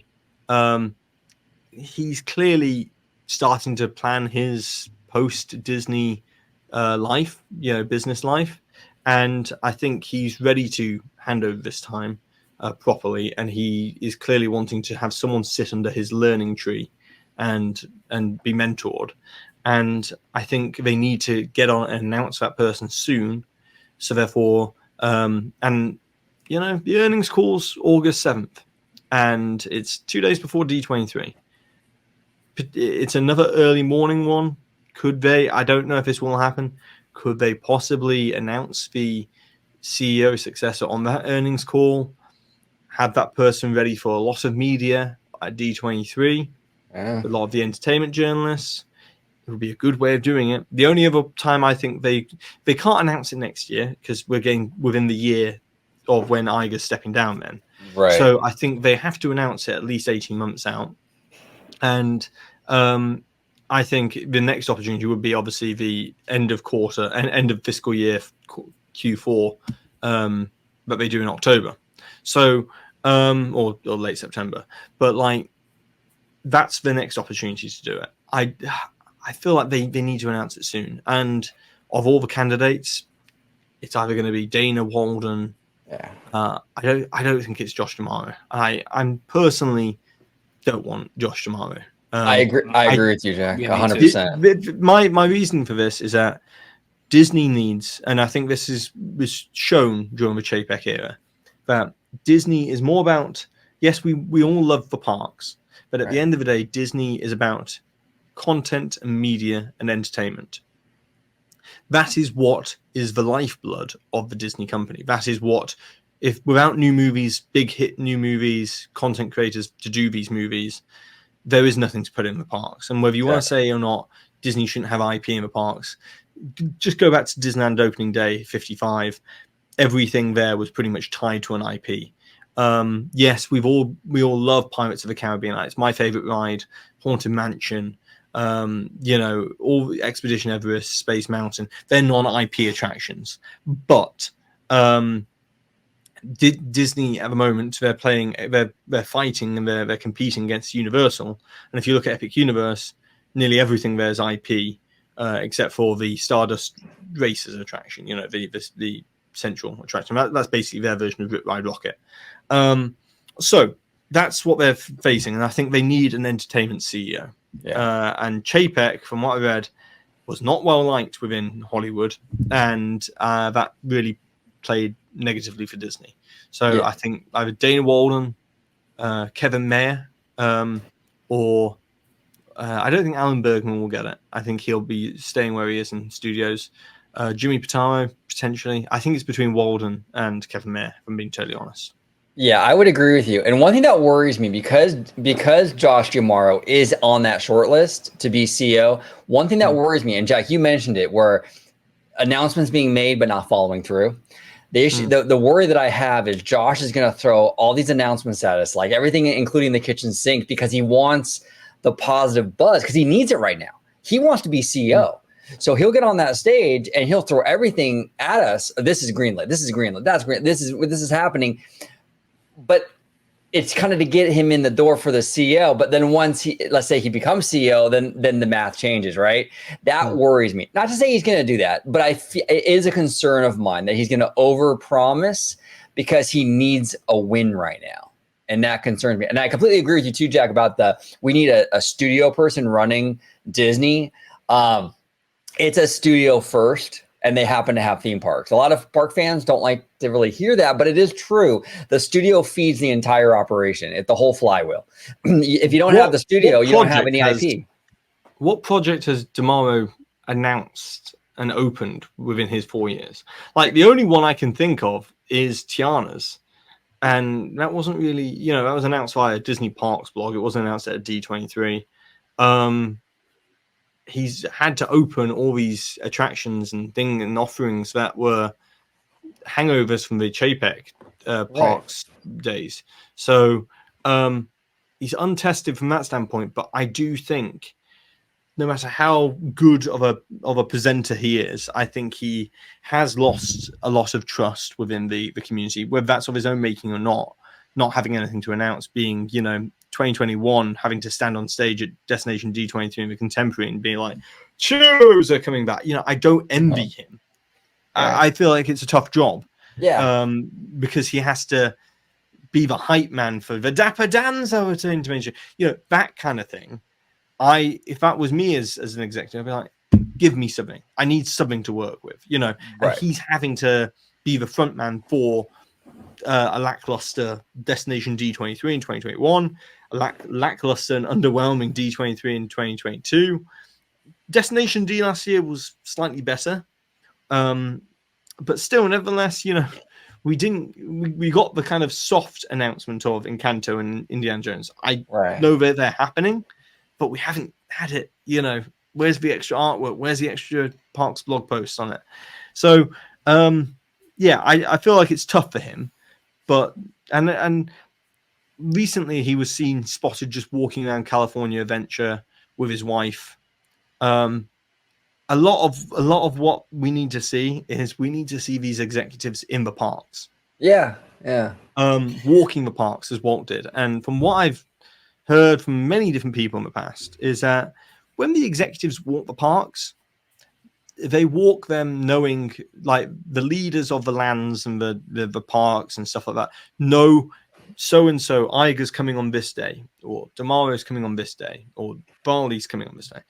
He's clearly starting to plan his post-Disney life, business life. And I think he's ready to hand over this time properly. And he is clearly wanting to have someone sit under his learning tree and be mentored. And I think they need to get on and announce that person soon. So therefore, the earnings call's August 7th, and it's 2 days before D23. It's another early morning one. Could they? I don't know if this will happen. Could they possibly announce the CEO successor on that earnings call? Have that person ready for a lot of media at D23? Yeah. A lot of the entertainment journalists. It would be a good way of doing it. The only other time I think they can't announce it next year because we're getting within the year of when Iger's stepping down then. Right. So I think they have to announce it at least 18 months out. And I think the next opportunity would be obviously the end of quarter and end of fiscal year Q4 that they do in October. So or late September. But like that's the next opportunity to do it. I feel like they need to announce it soon. And of all the candidates, it's either going to be Dana Walden. Yeah. I don't think it's Josh D'Amaro. I'm personally don't want Josh D'Amaro. I agree with you, Jack. Yeah, 100%. My reason for this is that Disney needs, and I think this was shown during the Chapek era, that Disney is more about, yes, we all love the parks, but at the end of the day, Disney is about content and media and entertainment. That is what is the lifeblood of the Disney company. That is what, if without new movies, big hit new movies, content creators to do these movies, there is nothing to put in the parks. And whether you want to say or not, Disney shouldn't have IP in the parks, just go back to Disneyland opening day 55. Everything there was pretty much tied to an IP. Yes, we all love Pirates of the Caribbean. It's my favorite ride. Haunted Mansion, all Expedition Everest, Space Mountain. They're non-IP attractions, but Disney at the moment they're fighting and they're competing against Universal. And if you look at Epic Universe, nearly everything there's IP except for the Stardust Racers attraction. The central attraction. That's basically their version of Rip Ride Rocket. So that's what they're facing, and I think they need an entertainment CEO. Yeah. And Chapek, from what I read, was not well liked within Hollywood, and that really played negatively for Disney. So I think either Dana Walden, Kevin Mayer, or I don't think Alan Bergman will get it. I think he'll be staying where he is in studios. Jimmy Pitaro, potentially. I think it's between Walden and Kevin Mayer, if I'm being totally honest. Yeah, I would agree with you. And one thing that worries me, because Josh D'Amaro is on that short list to be CEO, one thing that worries me, and Jack, you mentioned it, where announcements being made but not following through. The issue, the worry that I have is Josh is going to throw all these announcements at us, like everything, including the kitchen sink, because he wants the positive buzz, because he needs it right now. He wants to be CEO. So he'll get on that stage and he'll throw everything at us. This is greenlit. This is greenlit. That's green. This is happening. But it's kind of to get him in the door for the CEO. But then once let's say he becomes CEO, then the math changes, right? That worries me. Not to say he's going to do that, but it is a concern of mine that he's going to overpromise because he needs a win right now. And that concerns me. And I completely agree with you too, Jack, about we need a studio person running Disney. It's a studio first, and they happen to have theme parks. A lot of park fans don't like to really hear that, but it is true. The studio feeds the entire operation. It's the whole flywheel. If you don't have the studio, you don't have any IP. What project has D'Amaro announced and opened within his 4 years? Like, the only one I can think of is Tiana's. And that wasn't really, that was announced via Disney Parks blog. It wasn't announced at a D23. He's had to open all these attractions and things and offerings that were hangovers from the Chapek parks days. So he's untested from that standpoint. But I do think, no matter how good of a presenter he is, I think he has lost a lot of trust within the community, whether that's of his own making or not having anything to announce, being 2021, having to stand on stage at Destination D23 in the Contemporary and being like, "Cheers are coming back." I don't envy him. I feel like it's a tough job. Yeah. Because he has to be the hype man for the Dapper Dans, I would say, to mention, that kind of thing. If that was me as an executive, I'd be like, give me something. I need something to work with, And he's having to be the front man for a lackluster Destination D23 in 2021, a lackluster and underwhelming D23 in 2022. Destination D last year was slightly better, but still, nevertheless, we got the kind of soft announcement of Encanto and Indiana Jones. I know they're happening, but we haven't had it. You know, where's the extra artwork? Where's the extra parks blog posts on it? So, yeah, I feel like it's tough for him, but and recently he was spotted just walking around California Adventure with his wife. A lot of what we need to see is these executives in the parks. Yeah. Walking the parks as Walt did. And from what I've heard from many different people in the past is that when the executives walk the parks, they walk them knowing, like, the leaders of the lands and the parks and stuff like that know so-and-so Iger's coming on this day, or Damaro's coming on this day, or Barley's coming on this day.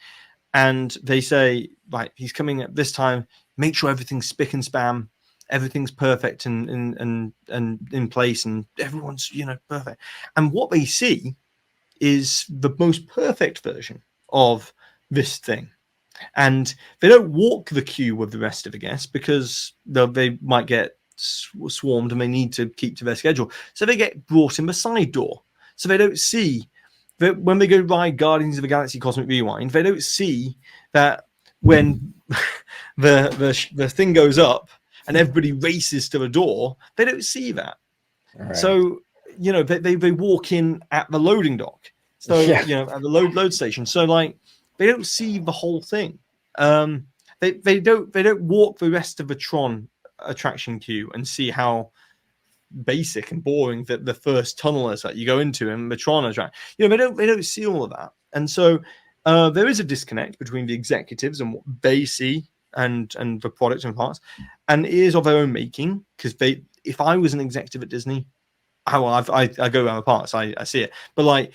And they say, right, he's coming at this time, make sure everything's spick and span, everything's perfect and in place, and everyone's, you know, perfect. And what they see is the most perfect version of this thing. And they don't walk the queue with the rest of the guests because they might get swarmed and they need to keep to their schedule. So they get brought in the side door. So they don't see that when they go ride Guardians of the Galaxy Cosmic Rewind, they don't see that when the thing goes up and everybody races to the door, they don't see that. Right. So, you know, they walk in at the loading dock. So, you know, at the load station. So, like, they don't see the whole thing. They don't walk the rest of the Tron attraction queue and see how basic and boring that the first tunnel is that you go into in the Tron attraction. You know, they don't see all of that. And so there is a disconnect between the executives and what they see and the products and parts, and it is of their own making. Because if I was an executive at Disney, I go around the parks, I see it, but like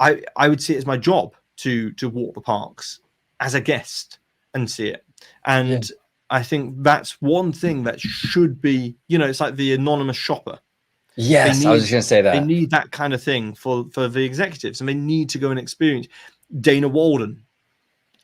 I would see it as my job to walk the parks as a guest and see it. And I think that's one thing that should be, you know, it's like the anonymous shopper. Yes, I was just going to say that. They need that kind of thing for the executives, and they need to go and experience. Dana Walden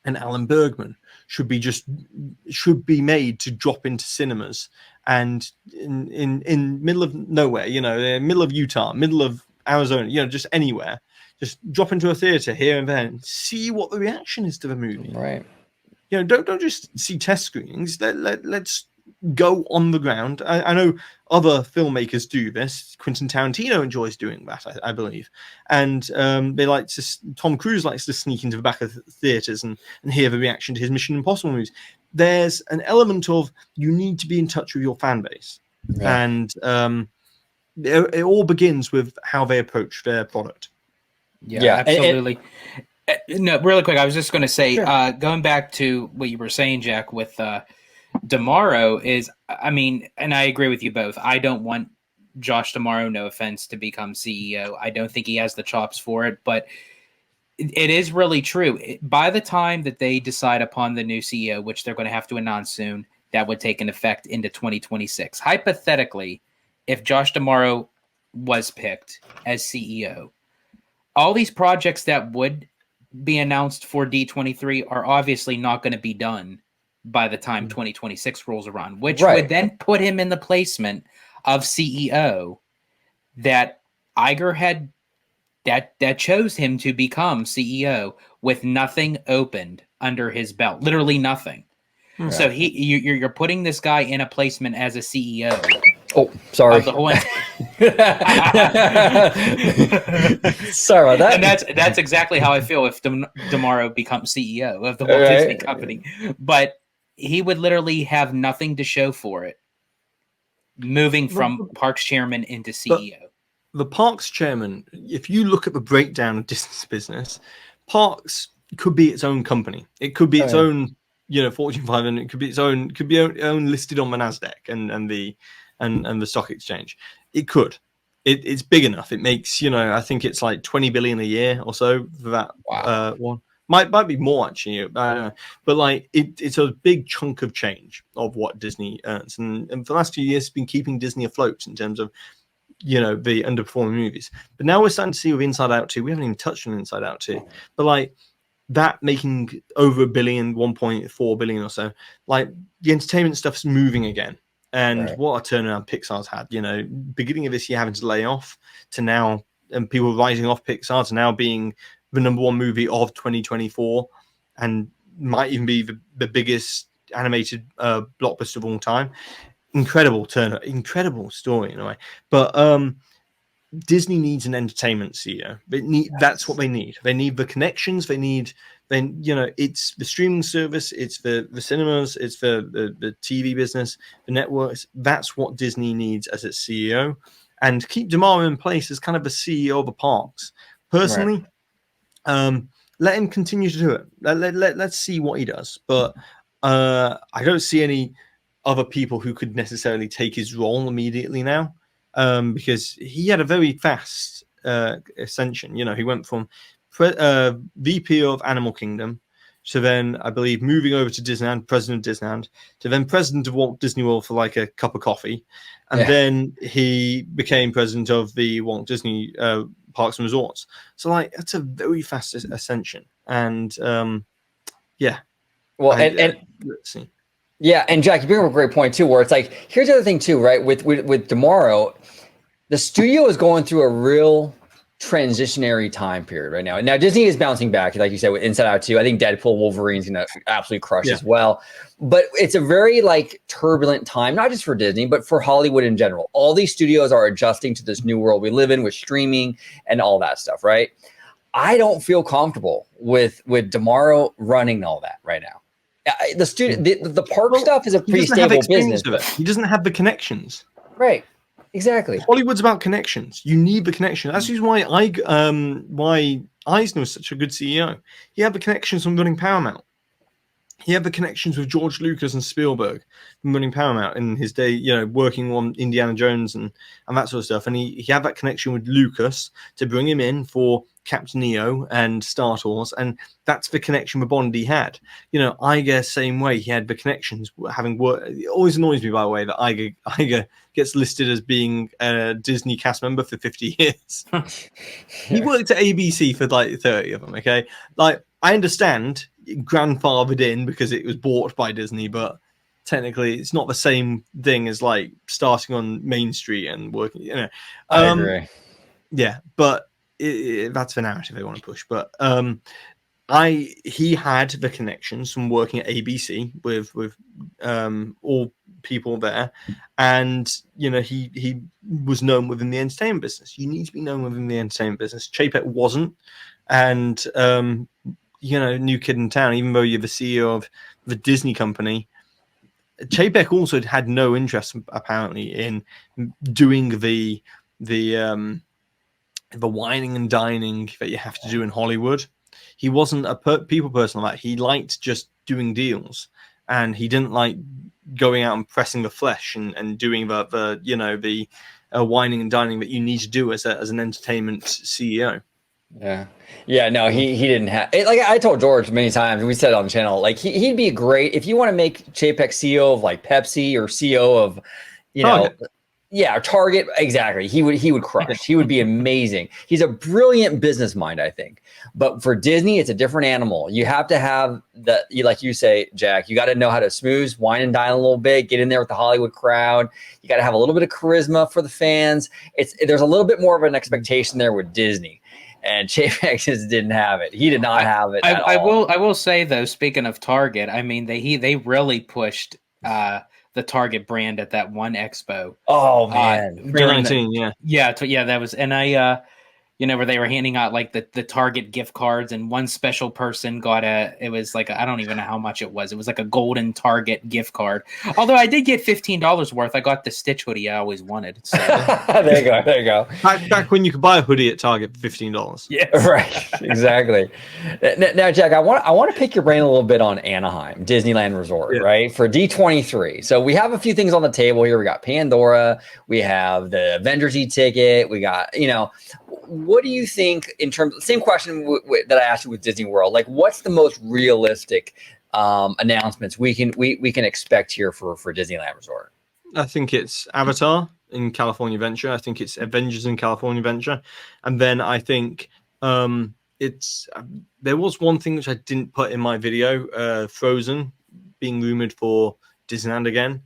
and Alan Bergman should be made to drop into cinemas and in middle of nowhere, you know, middle of Utah, middle of Arizona, you know, just anywhere. Just drop into a theater here and there and see what the reaction is to the movie. Right. You know, don't just see test screenings. Let's go on the ground. I know other filmmakers do this. Quentin Tarantino enjoys doing that, I believe. And Tom Cruise likes to sneak into the back of theaters and hear the reaction to his Mission Impossible movies. There's an element of you need to be in touch with your fan base. Yeah. And it all begins with how they approach their product. Yeah, absolutely. No, really quick, I was just going to say, sure. Going back to what you were saying, Jack, with D'Amaro is, I mean, and I agree with you both. I don't want Josh D'Amaro, no offense, to become CEO. I don't think he has the chops for it, but it is really true. By the time that they decide upon the new CEO, which they're going to have to announce soon, that would take an effect into 2026. Hypothetically, if Josh D'Amaro was picked as CEO, all these projects that would be announced for D23 are obviously not going to be done by the time 2026 rolls around, which would then put him in the placement of CEO that Iger had that chose him to become CEO with nothing opened under his belt, literally nothing. Right. So you're putting this guy in a placement as a CEO. Oh, sorry. Of the whole sorry about that. And that's exactly how I feel if D'Amaro becomes CEO of the Walt Disney Company. But he would literally have nothing to show for it, moving from Parks Chairman into CEO. The Parks Chairman, if you look at the breakdown of Disney's business, Parks could be its own company. It could be its own, you know, Fortune 500. It could be its own. Could be own listed on the Nasdaq and the stock exchange. It could. It's big enough. It makes, you know, I think it's like 20 billion a year or so for that one. Might be more actually. I don't know. But like it's a big chunk of change of what Disney earns, and for the last few years, it's been keeping Disney afloat in terms of, you know, the underperforming movies. But now we're starting to see with Inside Out 2. We haven't even touched on Inside Out 2, but like that making over $1 billion, 1.4 billion or so. Like the entertainment stuff's moving again. And what a turnaround Pixar's had, you know, beginning of this year having to lay off to now, and people rising off Pixar to now being the #1 movie of 2024, and might even be the biggest animated blockbuster of all time. Incredible incredible story in a way. But Disney needs an entertainment CEO. That's what they need. They need the connections. They need, it's the streaming service, it's the cinemas, it's the TV business, the networks. That's what Disney needs as its CEO. And keep DeMario in place as kind of the CEO of the parks. Personally, let him continue to do it. Let's see what he does. But I don't see any other people who could necessarily take his role immediately now. Because he had a very fast ascension. He went from VP of Animal Kingdom to then, I believe, moving over to Disneyland, president of Disneyland, to then president of Walt Disney World for like a cup of coffee. And then he became president of the Walt Disney Parks and Resorts. So, like, that's a very fast ascension. And, Well, let's see. Yeah, and Jack, you bring up a great point too, where it's like, here's the other thing too, right? With DeMauro, the studio is going through a real transitionary time period right now. Now Disney is bouncing back, like you said, with Inside Out 2. I think Deadpool Wolverine's gonna absolutely crush as well. But it's a very like turbulent time, not just for Disney, but for Hollywood in general. All these studios are adjusting to this new world we live in with streaming and all that stuff, right? I don't feel comfortable with DeMauro running all that right now. The park stuff is a pretty stable business. He doesn't have the connections. Right. Exactly. Hollywood's about connections. You need the connection. That's why Eisner was such a good CEO. He had the connections from running Paramount. He had the connections with George Lucas and Spielberg from running Paramount in his day, working on Indiana Jones and that sort of stuff. And he had that connection with Lucas to bring him in for Captain EO and Star Tours. And that's the connection with Bond he had. Iger, same way. He had the connections, having worked. It always annoys me, by the way, that Iger gets listed as being a Disney cast member for 50 years. He worked at ABC for like 30 of them, okay? Like, I understand grandfathered in because it was bought by Disney, but technically it's not the same thing as like starting on Main Street and working, I agree. Yeah, but that's the narrative they want to push. But he had the connections from working at ABC with all people there, and he was known within the entertainment business. You need to be known within the entertainment business. Chapek wasn't, and new kid in town. Even though you're the CEO of the Disney company, Chapek also had no interest apparently in doing the whining and dining that you have to do in Hollywood. He wasn't a people person like that. He liked just doing deals, and he didn't like going out and pressing the flesh and doing the whining and dining that you need to do as an entertainment CEO. Yeah. No, he didn't have it. Like I told George many times, we said it on the channel, like he'd be great if you want to make Chapek CEO of like Pepsi or CEO of, Target. Exactly. He would crush. He would be amazing. He's a brilliant business mind, I think. But for Disney, it's a different animal. You have to have like you say, Jack, you got to know how to smooth, wine and dine a little bit, get in there with the Hollywood crowd. You got to have a little bit of charisma for the fans. There's a little bit more of an expectation there with Disney. And Chapek just didn't have it. He did not have it. I will say though, speaking of Target, I mean they really pushed the Target brand at that one expo. Oh man, 2019, yeah, that was, and I where they were handing out like the Target gift cards, and one special person got it was like, I don't even know how much it was. It was like a golden Target gift card. Although I did get $15 worth. I got the Stitch hoodie I always wanted. So. There you go. Back when you could buy a hoodie at Target for $15. Yeah, right. Exactly. Now, Jack, I want to pick your brain a little bit on Anaheim, Disneyland Resort, right? For D23. So we have a few things on the table here. We got Pandora. We have the Avengers e-ticket. We got, what do you think in terms of the same question that I asked you with Disney World? Like, what's the most realistic announcements we can expect here for Disneyland Resort? I think it's Avatar in California Adventure. I think it's Avengers in California Adventure, and then I think it's there was one thing which I didn't put in my video: Frozen being rumored for Disneyland again.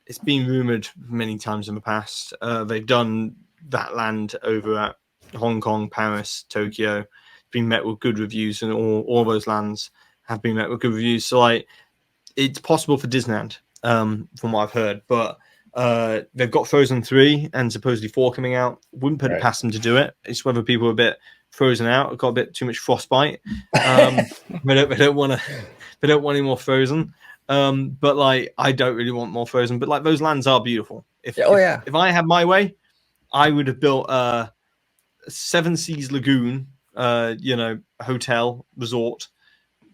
It's been rumored many times in the past. They've done that land over at Hong Kong, Paris, Tokyo. been met with good reviews, and all those lands have been met with good reviews. So like, it's possible for Disneyland, from what I've heard, but they've got Frozen 3 and supposedly 4 coming out. Wouldn't put it past them to do it. It's whether people are a bit frozen out, got a bit too much frostbite. They don't want any more Frozen. But like, I don't really want more Frozen. But like, those lands are beautiful. If I had my way, I would have built a Seven Seas Lagoon, hotel resort,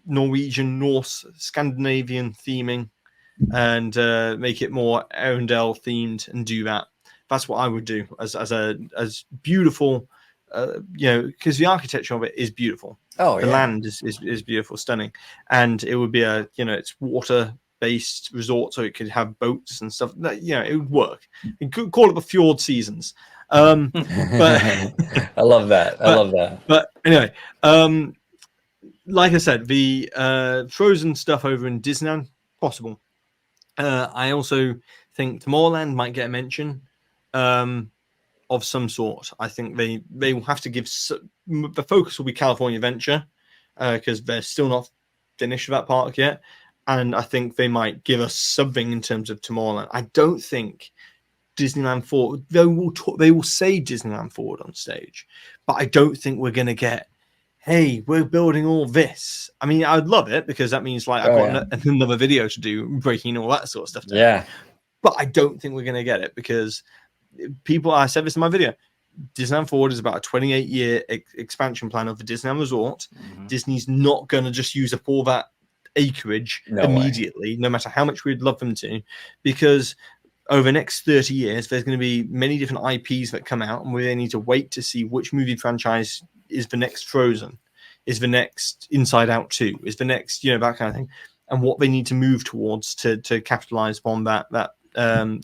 Norwegian, Norse, Scandinavian theming, and make it more Arendelle themed, and do that. That's what I would do as beautiful, because the architecture of it is beautiful. The land is beautiful, stunning, and it would be it's water based resort, so it could have boats and stuff. It would work. You could call it the Fjord Seasons. But I love that. But anyway, like I said, the Frozen stuff over in Disneyland, possible. I also think Tomorrowland might get a mention of some sort. I think they will have to give the focus will be California Adventure, because they're still not finished with that park yet, and I think they might give us something in terms of Tomorrowland. I don't think Disneyland Forward, they will say Disneyland Forward on stage, but I don't think we're going to get, hey, we're building all this. I mean, I'd love it, because that means like I've got another video to do, breaking all that sort of stuff down. Yeah. But I don't think we're going to get it, because I said this in my video, Disneyland Forward is about a 28-year expansion plan of the Disneyland Resort. Mm-hmm. Disney's not going to just use up all that acreage immediately, no matter how much we'd love them to, because over the next 30 years, there's going to be many different IPs that come out, and we need to wait to see which movie franchise is the next Frozen, is the next Inside Out 2, is the next, that kind of thing, and what they need to move towards to capitalize upon that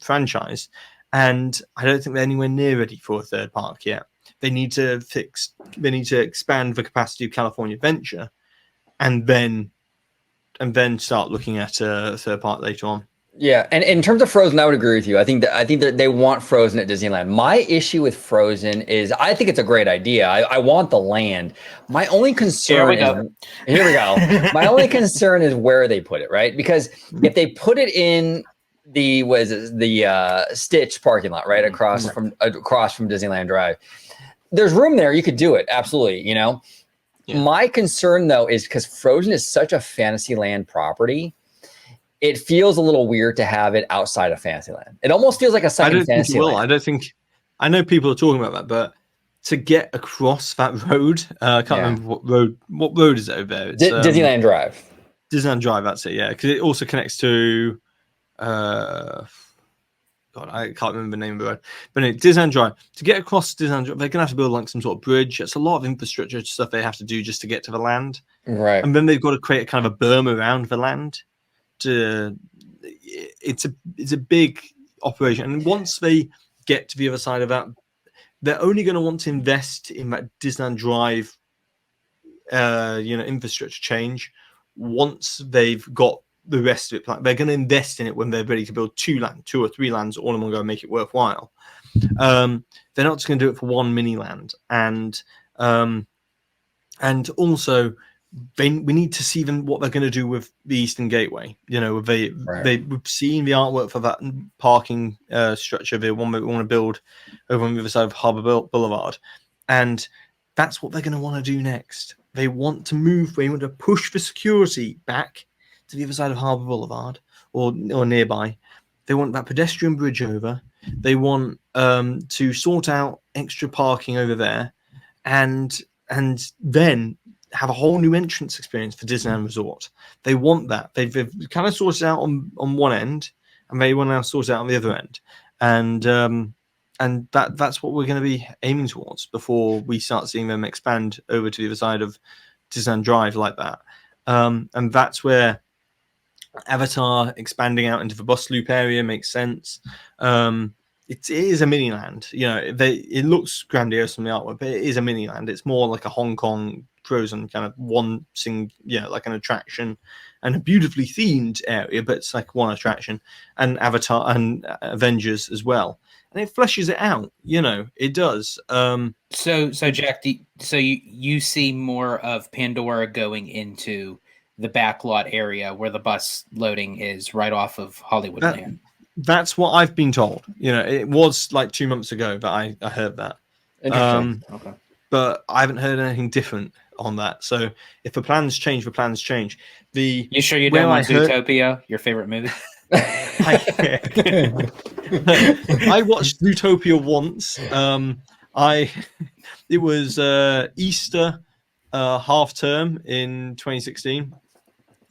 franchise. And I don't think they're anywhere near ready for a third park yet. They need to expand the capacity of California Adventure, and then start looking at a third park later on. Yeah, and in terms of Frozen, I would agree with you. I think that they want Frozen at Disneyland. My issue with Frozen is I think it's a great idea. I want the land. My only concern here we go. My only concern is where they put it, right? Because if they put it in the Stitch parking lot, right across from Disneyland Drive, there's room there. You could do it, absolutely. Yeah. My concern though is because Frozen is such a Fantasyland property, it feels a little weird to have it outside of Fantasyland. It almost feels like a second Fantasyland. I don't think. I know people are talking about that, but to get across that road, I can't remember what road. What road is it over there? It's, Disneyland Drive. Disneyland Drive. That's it. Yeah, because it also connects to. God, I can't remember the name of the road. But anyway, Disneyland Drive. To get across Disneyland Drive, they're gonna have to build like some sort of bridge. It's a lot of infrastructure stuff they have to do just to get to the land. Right. And then they've got to create a kind of a berm around the land. It's a big operation, and once they get to the other side of that, they're only going to want to invest in that Disneyland Drive infrastructure change once they've got the rest of it planned. They're going to invest in it when they're ready to build 2 or 3 lands all in one go and make it worthwhile. They're not just going to do it for one mini land, and also we need to see what they're going to do with the Eastern Gateway. We've seen the artwork for that parking structure, the one that we want to build over on the other side of Harbour Boulevard, and that's what they're going to want to do next. They want to move. They want to push the security back to the other side of Harbour Boulevard or nearby. They want that pedestrian bridge over. They want to sort out extra parking over there, and then have a whole new entrance experience for Disneyland Resort. They want that. They've kind of sorted out on one end, and they want to now sort it out on the other end. And that's what we're going to be aiming towards before we start seeing them expand over to the other side of Disneyland Drive like that. And that's where Avatar expanding out into the bus loop area makes sense. It is a mini land. It looks grandiose from the artwork, but it is a mini land. It's more like a Hong Kong Frozen kind of like an attraction and a beautifully themed area, but it's like one attraction, and Avatar and Avengers as well. and it fleshes it out. It does. So Jack, you see more of Pandora going into the backlot area where the bus loading is right off of Hollywoodland. That's what I've been told. It was like 2 months ago that I heard that. Interesting. Okay. But I haven't heard anything different on that. So if the plans change, the plans change. You sure you don't want Zootopia, your favorite movie? I watched Zootopia once. It was Easter half term in 2016,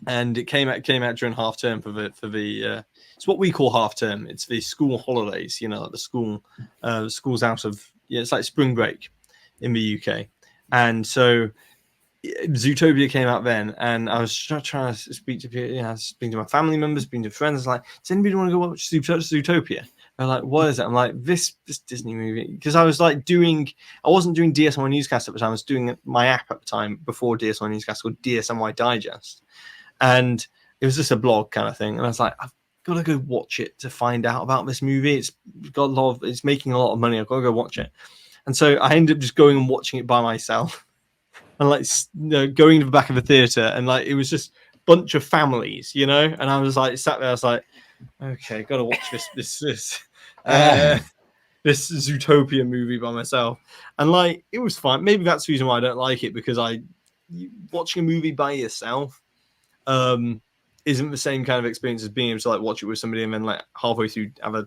and it came out during half term for the it's what we call half term. It's the school holidays. Like the school's out of it's like spring break in the UK, and so Zootopia came out then, and I was trying to speak to people, speaking to my family members, speaking to friends. I was like, does anybody want to go watch Zootopia? They're like, what is it? I'm like, this Disney movie, because I was like I wasn't doing DSNY Newscast at the time. I was doing my app at the time before DSNY Newscast called DSNY Digest, and it was just a blog kind of thing. And I was like, I've got to go watch it to find out about this movie. It's making a lot of money. I've got to go watch it. And so I ended up just going and watching it by myself. And going to the back of the theater, and like it was just a bunch of families, and I was like sat there. I was like, okay, got to watch this Zootopia movie by myself, and like it was fine. Maybe that's the reason why I don't like it, because watching a movie by yourself isn't the same kind of experience as being able to like watch it with somebody and then like halfway through have a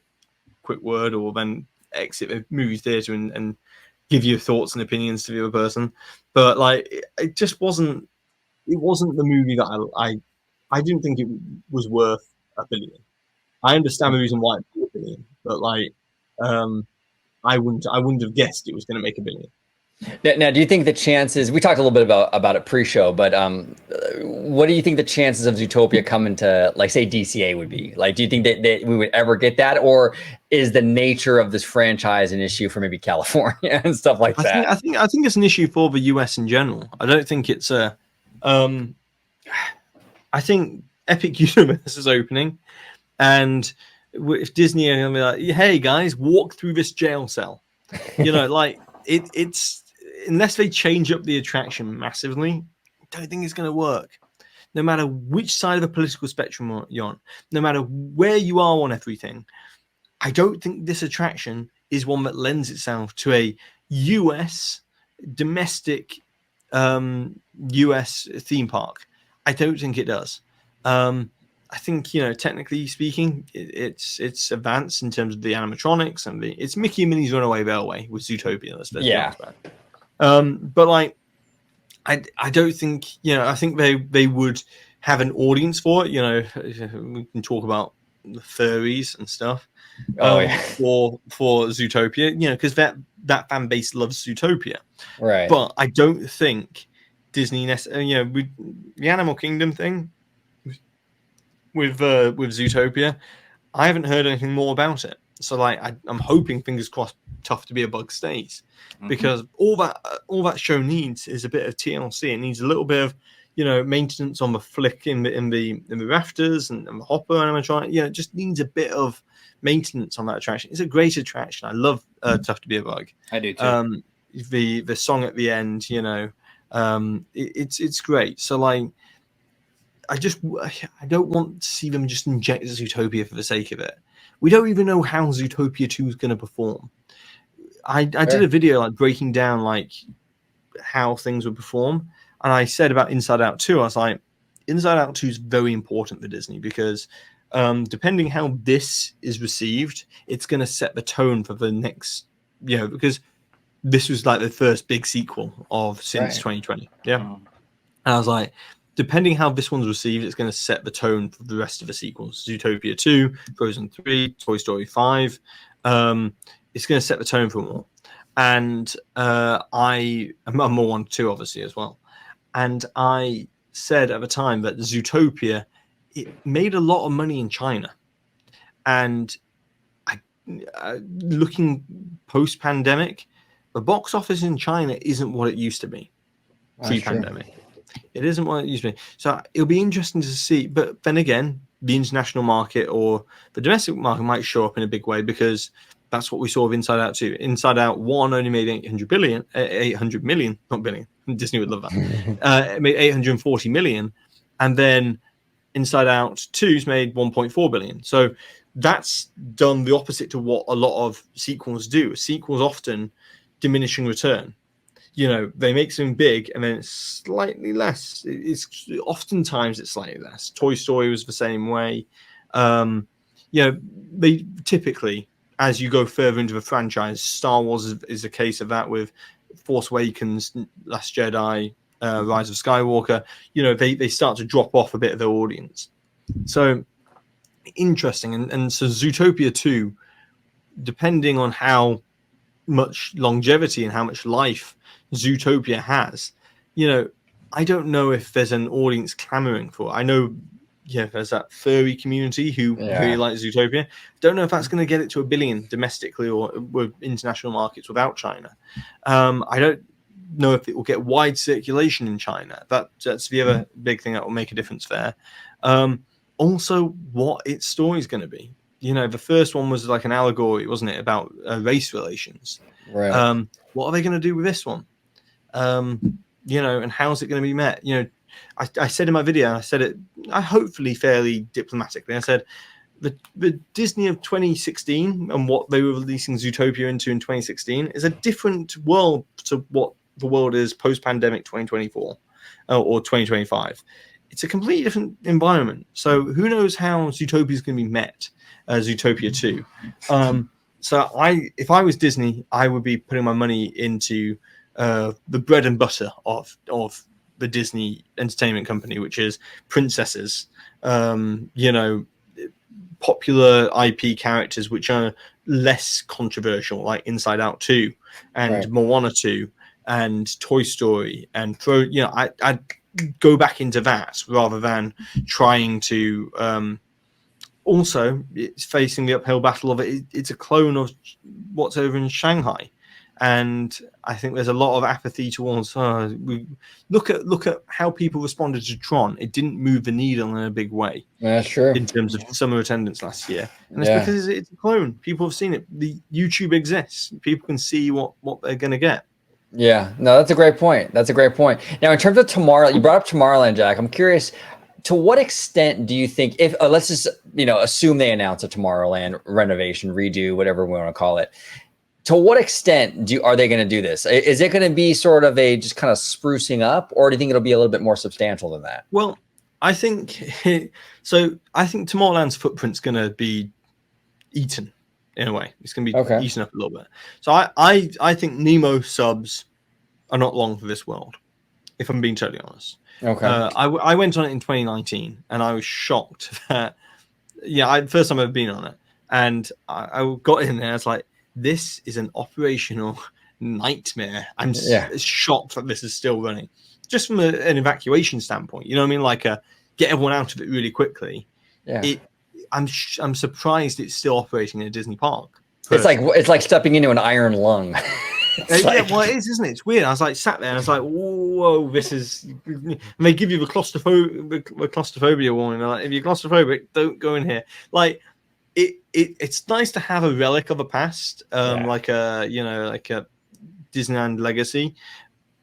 quick word or then exit the movie theater and give your thoughts and opinions to the other person. But like it just wasn't the movie that I didn't think it was worth $1 billion. I understand the reason why it's $1 billion, but like I wouldn't have guessed it was going to make $1 billion. Now, do you think the chances, we talked a little bit about it pre-show, but what do you think the chances of Zootopia coming to, like, say, DCA would be? Like, do you think that we would ever get that? Or is the nature of this franchise an issue for maybe California and stuff like that? I think it's an issue for the US in general. I don't think it's a... I think Epic Universe is opening, and if Disney are going to be like, hey, guys, walk through this jail cell. Like, it's... Unless they change up the attraction massively, I don't think it's going to work. No matter which side of the political spectrum you're on, no matter where you are on everything, I don't think this attraction is one that lends itself to a US domestic US theme park. I don't think it does. I think, technically speaking, it's advanced in terms of the animatronics and it's Mickey and Minnie's Runaway Railway with Zootopia. Let's be honest about it. But like, I don't think, I think they would have an audience for it. We can talk about the furries and stuff. For Zootopia, because that fan base loves Zootopia, right? But I don't think Disney with the Animal Kingdom thing with Zootopia, I haven't heard anything more about it. So like, I'm hoping, fingers crossed, Tough to Be a Bug stays, because all that show needs is a bit of TLC. It needs a little bit of maintenance on the flick in the rafters and the hopper animatronic. It just needs a bit of maintenance on that attraction. It's a great attraction. I love Tough to Be a Bug. I do too. The song at the end, it's great. So like, I don't want to see them just inject Zootopia for the sake of it. We don't even know how Zootopia 2 is going to perform. I did a video like breaking down like how things would perform, and I said about Inside Out 2, I was like, Inside Out 2 is very important for Disney, because depending how this is received, it's going to set the tone for the next, because this was like the first big sequel since 2020. Yeah. And I was like, depending how this one's received, it's going to set the tone for the rest of the sequels. Zootopia 2, Frozen 3, Toy Story 5. It's going to set the tone for more. And I'm more on 2, obviously, as well. And I said at the time that Zootopia, it made a lot of money in China. And looking post-pandemic, the box office in China isn't what it used to be pre-pandemic. It isn't what it used to be. So it'll be interesting to see. But then again, the international market or the domestic market might show up in a big way, because That's what we saw with Inside Out 2. Inside Out 1 only made 800 million, not billion. Disney would love that. It made 840 million. And then Inside Out 2's made 1.4 billion. So that's done the opposite to what a lot of sequels do. Sequels often diminishing return. They make something big and then it's slightly less. Oftentimes it's slightly less. Toy Story was the same way. They typically, as you go further into the franchise, Star Wars is a case of that with Force Awakens, Last Jedi, Rise of Skywalker. They start to drop off a bit of their audience. So interesting. And so Zootopia 2, depending on how much longevity and how much life Zootopia has, I don't know if there's an audience clamoring for it. I know there's that furry community who really like Zootopia. Don't know if that's going to get it to 1 billion domestically or with international markets without China. I don't know if it will get wide circulation in China. That's the other big thing that will make a difference there. Also, what its story is going to be. The first one was like an allegory, wasn't it, about race relations? Right. What are they going to do with this one? And how's it going to be met? I said in my video, I said it hopefully fairly diplomatically. I said the Disney of 2016 and what they were releasing Zootopia into in 2016 is a different world to what the world is post-pandemic 2024 or 2025. It's a completely different environment. So who knows how Zootopia is going to be met, Zootopia 2. So if I was Disney, I would be putting my money into the bread and butter of the Disney Entertainment Company, which is princesses, popular IP characters which are less controversial, like Inside Out 2 and Moana 2 and Toy Story, and I'd go back into that rather than trying to. Also, it's facing the uphill battle of it. It's a clone of what's over in Shanghai. And I think there's a lot of apathy towards. We look at how people responded to Tron. It didn't move the needle in a big way. That's true. In terms of summer attendance last year, and it's because it's a clone. People have seen it. The YouTube exists. People can see what they're going to get. Yeah, no, that's a great point. Now, in terms of Tomorrowland, you brought up Tomorrowland, Jack. I'm curious, to what extent do you think, if let's just assume they announce a Tomorrowland renovation, redo, whatever we want to call it. To what extent are they going to do this? Is it going to be sort of a just kind of sprucing up, or do you think it'll be a little bit more substantial than that? Well, I think Tomorrowland's footprint's going to be eaten in a way. It's going to be eaten up a little bit. So I think Nemo subs are not long for this world, if I'm being totally honest. Okay. I went on it in 2019, and I was shocked that first time I've been on it, and I got in there. I was like, this is an operational nightmare. I'm shocked that this is still running, just from an evacuation standpoint. You know what I mean? Like get everyone out of it really quickly. Yeah. I'm surprised it's still operating in a Disney park. It's like stepping into an iron lung. Well, it is, isn't it? It's weird. I was like sat there and I was like, whoa, this is. And they give you the claustrophobia warning. They're like, if you're claustrophobic, don't go in here. Like. It's nice to have a relic of a past, like a Disneyland legacy,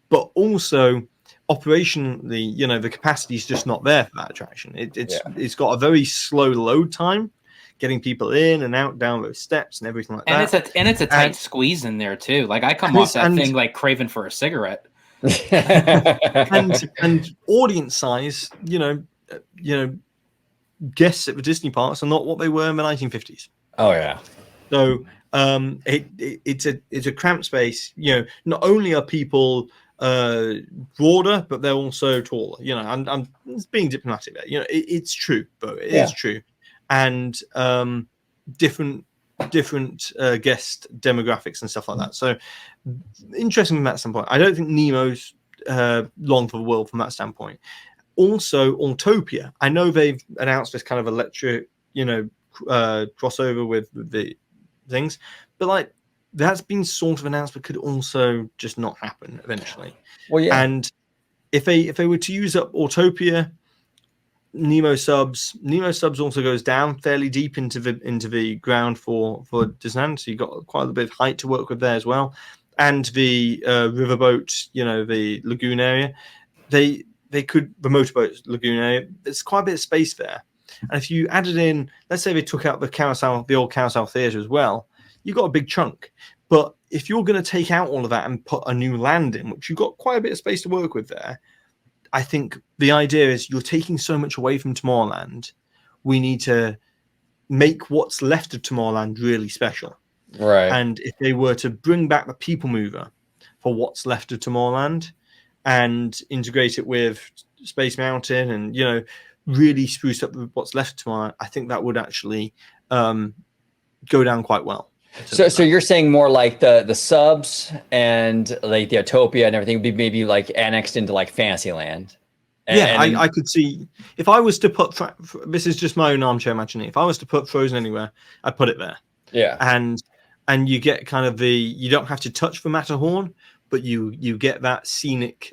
but also operationally, the capacity is just not there for that attraction. It's got a very slow load time, getting people in and out down those steps and everything like that. And it's a tight squeeze in there too. Like I come off that thing like craving for a cigarette. and audience size, guests at the Disney parks are not what they were in the 1950s. Oh yeah. So it's a cramped space. Not only are people broader, but they're also taller. I'm being diplomatic there. It's true, but it is true, and different guest demographics and stuff like that. So interesting from that standpoint. I don't think Nemo's long for the world from that standpoint. Also, Zootopia. I know they've announced this kind of electric, crossover with the things, but like that's been sort of announced, but could also just not happen eventually. Well, yeah. And if they were to use up Zootopia, Nemo subs also goes down fairly deep into the ground for Disneyland, so you got quite a bit of height to work with there as well. And the riverboat, the lagoon area, the motorboat lagoon area, there's quite a bit of space there. And if you added in, let's say they took out the old Carousel Theatre as well, you got a big chunk. But if you're going to take out all of that and put a new land in, which you've got quite a bit of space to work with there, I think the idea is you're taking so much away from Tomorrowland. We need to make what's left of Tomorrowland really special. Right. And if they were to bring back the People Mover for what's left of Tomorrowland and integrate it with Space Mountain and, really spruce up what's left of Tomorrowland, I think that would actually go down quite well. So you're saying more like the subs and like the Zootopia and everything would be maybe like annexed into like Fantasyland. I could see if I was to put this is just my own armchair imagining. If I was to put Frozen anywhere, I'd put it there. Yeah, and you get kind of you don't have to touch the Matterhorn, but you get that scenic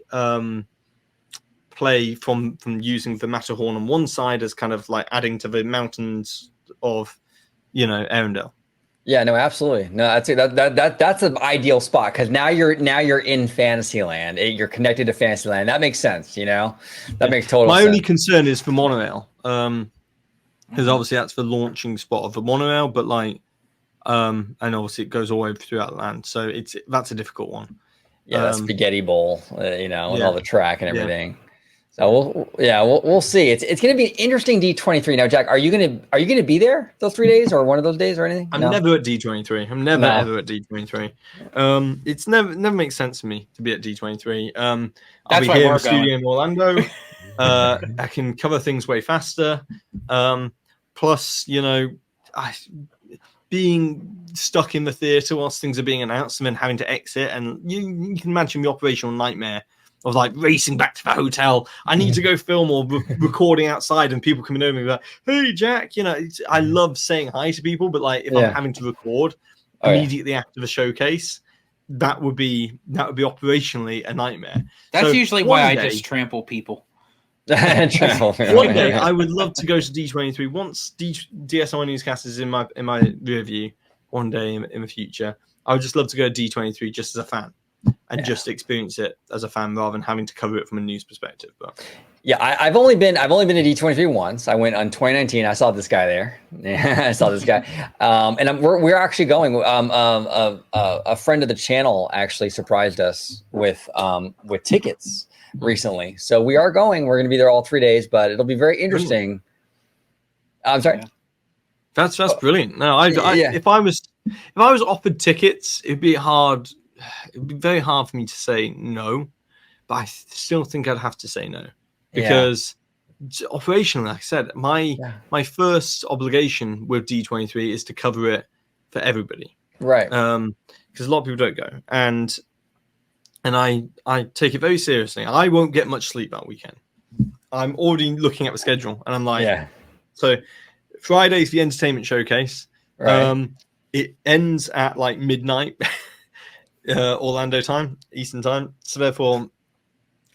play from using the Matterhorn on one side as kind of like adding to the mountains of Arendelle. Yeah, no, absolutely. No, that's an ideal spot because now you're in Fantasyland. You're connected to Fantasyland. That makes sense. That makes total sense. My only concern is for monorail, because obviously that's the launching spot of the monorail, but and obviously it goes all the way throughout the land, so that's a difficult one. Yeah, that spaghetti bowl, with all the track and everything. So we'll see. It's going to be an interesting D23. Now, Jack, are you going to be there those 3 days or one of those days or anything? I'm never at D23. I'm never ever at D23. It's never makes sense to me to be at D23. I'll be here in the studio in Orlando. I can cover things way faster. Plus, being stuck in the theater whilst things are being announced and then having to exit, and you can imagine the operational nightmare of like racing back to the hotel. I need to go film or recording outside and people coming over and be like, hey, Jack, I love saying hi to people, but like if I'm having to record immediately after the showcase, that would be operationally a nightmare. That's usually why I just trample people. One day I would love to go to D23 once DSNY Newscast is in my rear view one day in the future. I would just love to go to D23 just as a fan. And just experience it as a fan rather than having to cover it from a news perspective. But I've only been to D23 once. I went on 2019. I saw this guy there. I saw this guy, and we're actually going. A friend of the channel actually surprised us with tickets recently. So we are going. We're going to be there all 3 days, but it'll be very interesting. I'm sorry. Yeah. That's brilliant. No, if I was offered tickets, it'd be hard. It'd be very hard for me to say no, but I still think I'd have to say no because operationally, like I said, my first obligation with D23 is to cover it for everybody, right? Because a lot of people don't go, and I take it very seriously. I won't get much sleep that weekend. I'm already looking at the schedule, and I'm like, so Friday's the entertainment showcase. Right. It ends at like midnight. Orlando time, Eastern time. So therefore,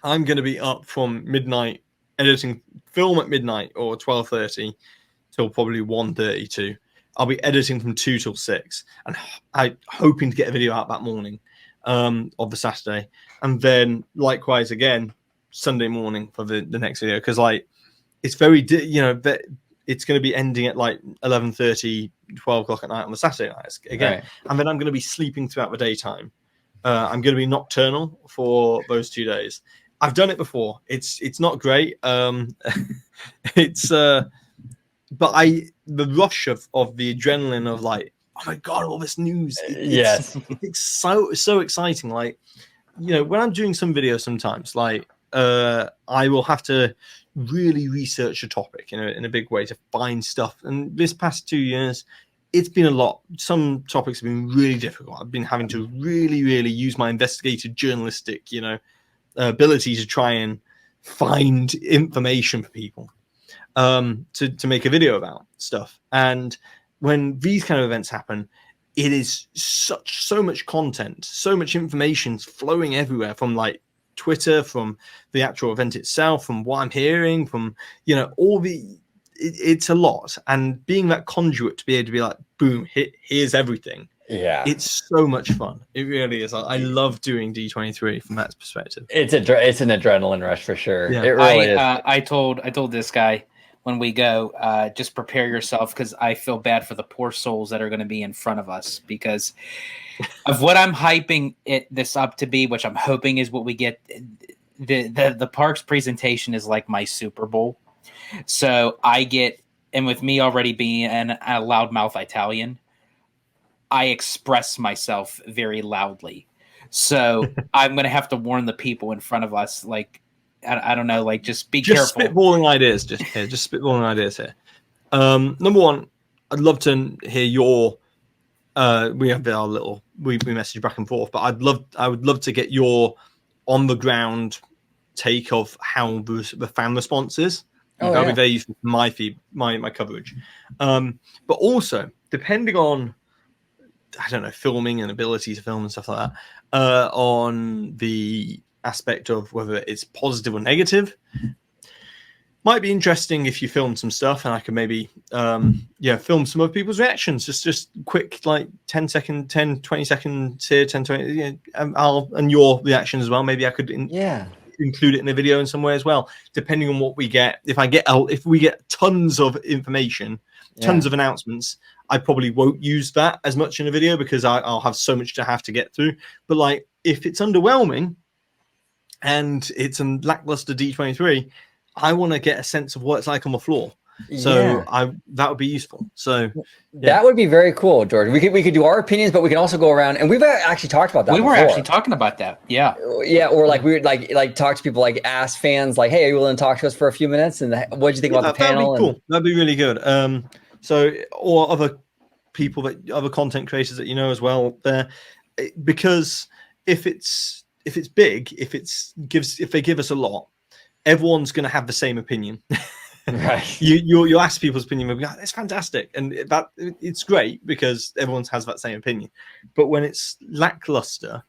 I'm going to be up from midnight editing film at midnight or 12:30 till probably 1:32. I'll be editing from 2 till 6, and I'm hoping to get a video out that morning of the Saturday, and then likewise again Sunday morning for the next video because like it's very it's going to be ending at like 11:30, 12 o'clock at night on the Saturday night again. Right. And then I'm going to be sleeping throughout the daytime. I'm going to be nocturnal for those 2 days. I've done it before. It's not great. But the rush of the adrenaline of like, oh my God, all this news. It's so exciting. Like, when I'm doing some videos sometimes, like I will have to really research a topic in a big way to find stuff. And this past 2 years, it's been a lot. Some topics have been really difficult. I've been having to really, really use my investigative journalistic, ability to try and find information for people to make a video about stuff. And when these kind of events happen, it is so much content, so much information flowing everywhere from like Twitter, from the actual event itself, from what I'm hearing, from all the. It's a lot, and being that conduit to be able to be like, boom, here's everything. Yeah, it's so much fun. It really is. I love doing D23 from that perspective. It's an adrenaline rush for sure. Yeah. It really is. I told this guy when we go, just prepare yourself, because I feel bad for the poor souls that are going to be in front of us because of what I'm hyping this up to be, which I'm hoping is what we get. The park's presentation is like my Super Bowl. So I get, and with me already being a loudmouth Italian, I express myself very loudly. So I'm going to have to warn the people in front of us, like, I don't know, like, just be careful. Spitballing ideas, just spitballing ideas here. Number one, I'd love to hear your, we have our little, we message back and forth, but I would love to get your on the ground take of how the fan response is. That'll be very useful for my coverage. But also, depending on, I don't know, filming and ability to film and stuff like that, on the aspect of whether it's positive or negative, might be interesting if you film some stuff and I can maybe film some other people's reactions, just quick, like 20 seconds here, 10, 20, and your reaction as well. Maybe I could include it in the video in some way as well, depending on what we get. If we get tons of information, tons of announcements, I probably won't use that as much in a video because I'll have so much to have to get through. But like, if it's underwhelming and it's a lackluster D23, I want to get a sense of what it's like on the floor. So that would be useful. So that would be very cool, George. We could do our opinions, but we can also go around, and we've actually talked about that. We were actually talking about that. Yeah. Or like we would like talk to people, like ask fans, like, hey, are you willing to talk to us for a few minutes? And what do you think about the panel? That'd be cool. That'd be really good. So, or other people other content creators that as well there, because if it's big, if they give us a lot, everyone's going to have the same opinion. Right. You ask people's opinion, they'll be like, it's fantastic, and it's great because everyone has that same opinion. But when it's lackluster,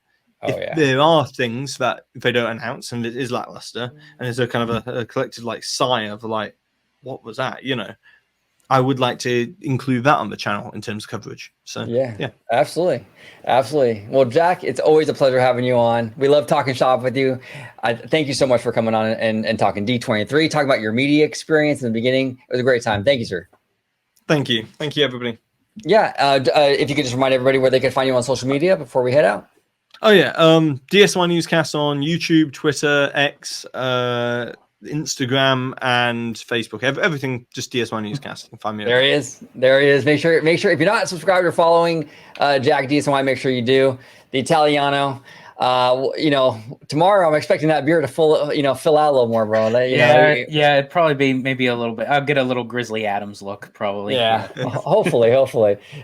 there are things that if they don't announce and it is lackluster, and there's a kind of a collective like sigh of like, what was that? I would like to include that on the channel in terms of coverage. So yeah, absolutely. Well, Jack, it's always a pleasure having you on. We love talking shop with you. Thank you so much for coming on and talking D23, talking about your media experience in the beginning. It was a great time. Thank you, sir. Thank you, everybody. Yeah, if you could just remind everybody where they can find you on social media before we head out. Oh yeah, DSNY Newscast on YouTube, Twitter, X, Instagram and Facebook, everything, just DSNY Newscast. You can find me there he is. Make sure if you're not subscribed or following Jack DSNY, make sure you do. The Italiano. Tomorrow I'm expecting that beer to fill out a little more, bro. It'd probably be maybe a little bit. I'll get a little Grizzly Adams look, probably. Yeah, hopefully.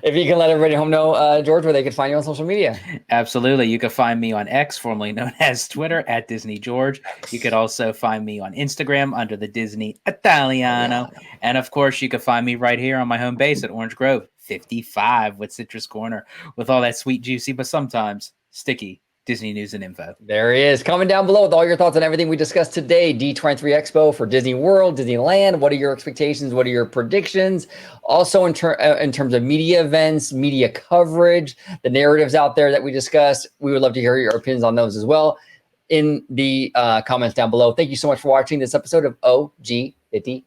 If you can let everybody home know, George, where they can find you on social media. Absolutely. You can find me on X, formerly known as Twitter, at Disney George. You could also find me on Instagram under the Disney Italiano. And of course, you can find me right here on my home base at Orange Grove 55 with Citrus Corner, with all that sweet, juicy, but sometimes sticky Disney news and info. There he is. Comment down below with all your thoughts on everything we discussed today. D23 Expo for Disney World, Disneyland. What are your expectations? What are your predictions? Also in terms of media events, media coverage, the narratives out there that we discussed. We would love to hear your opinions on those as well in the comments down below. Thank you so much for watching this episode of OG55.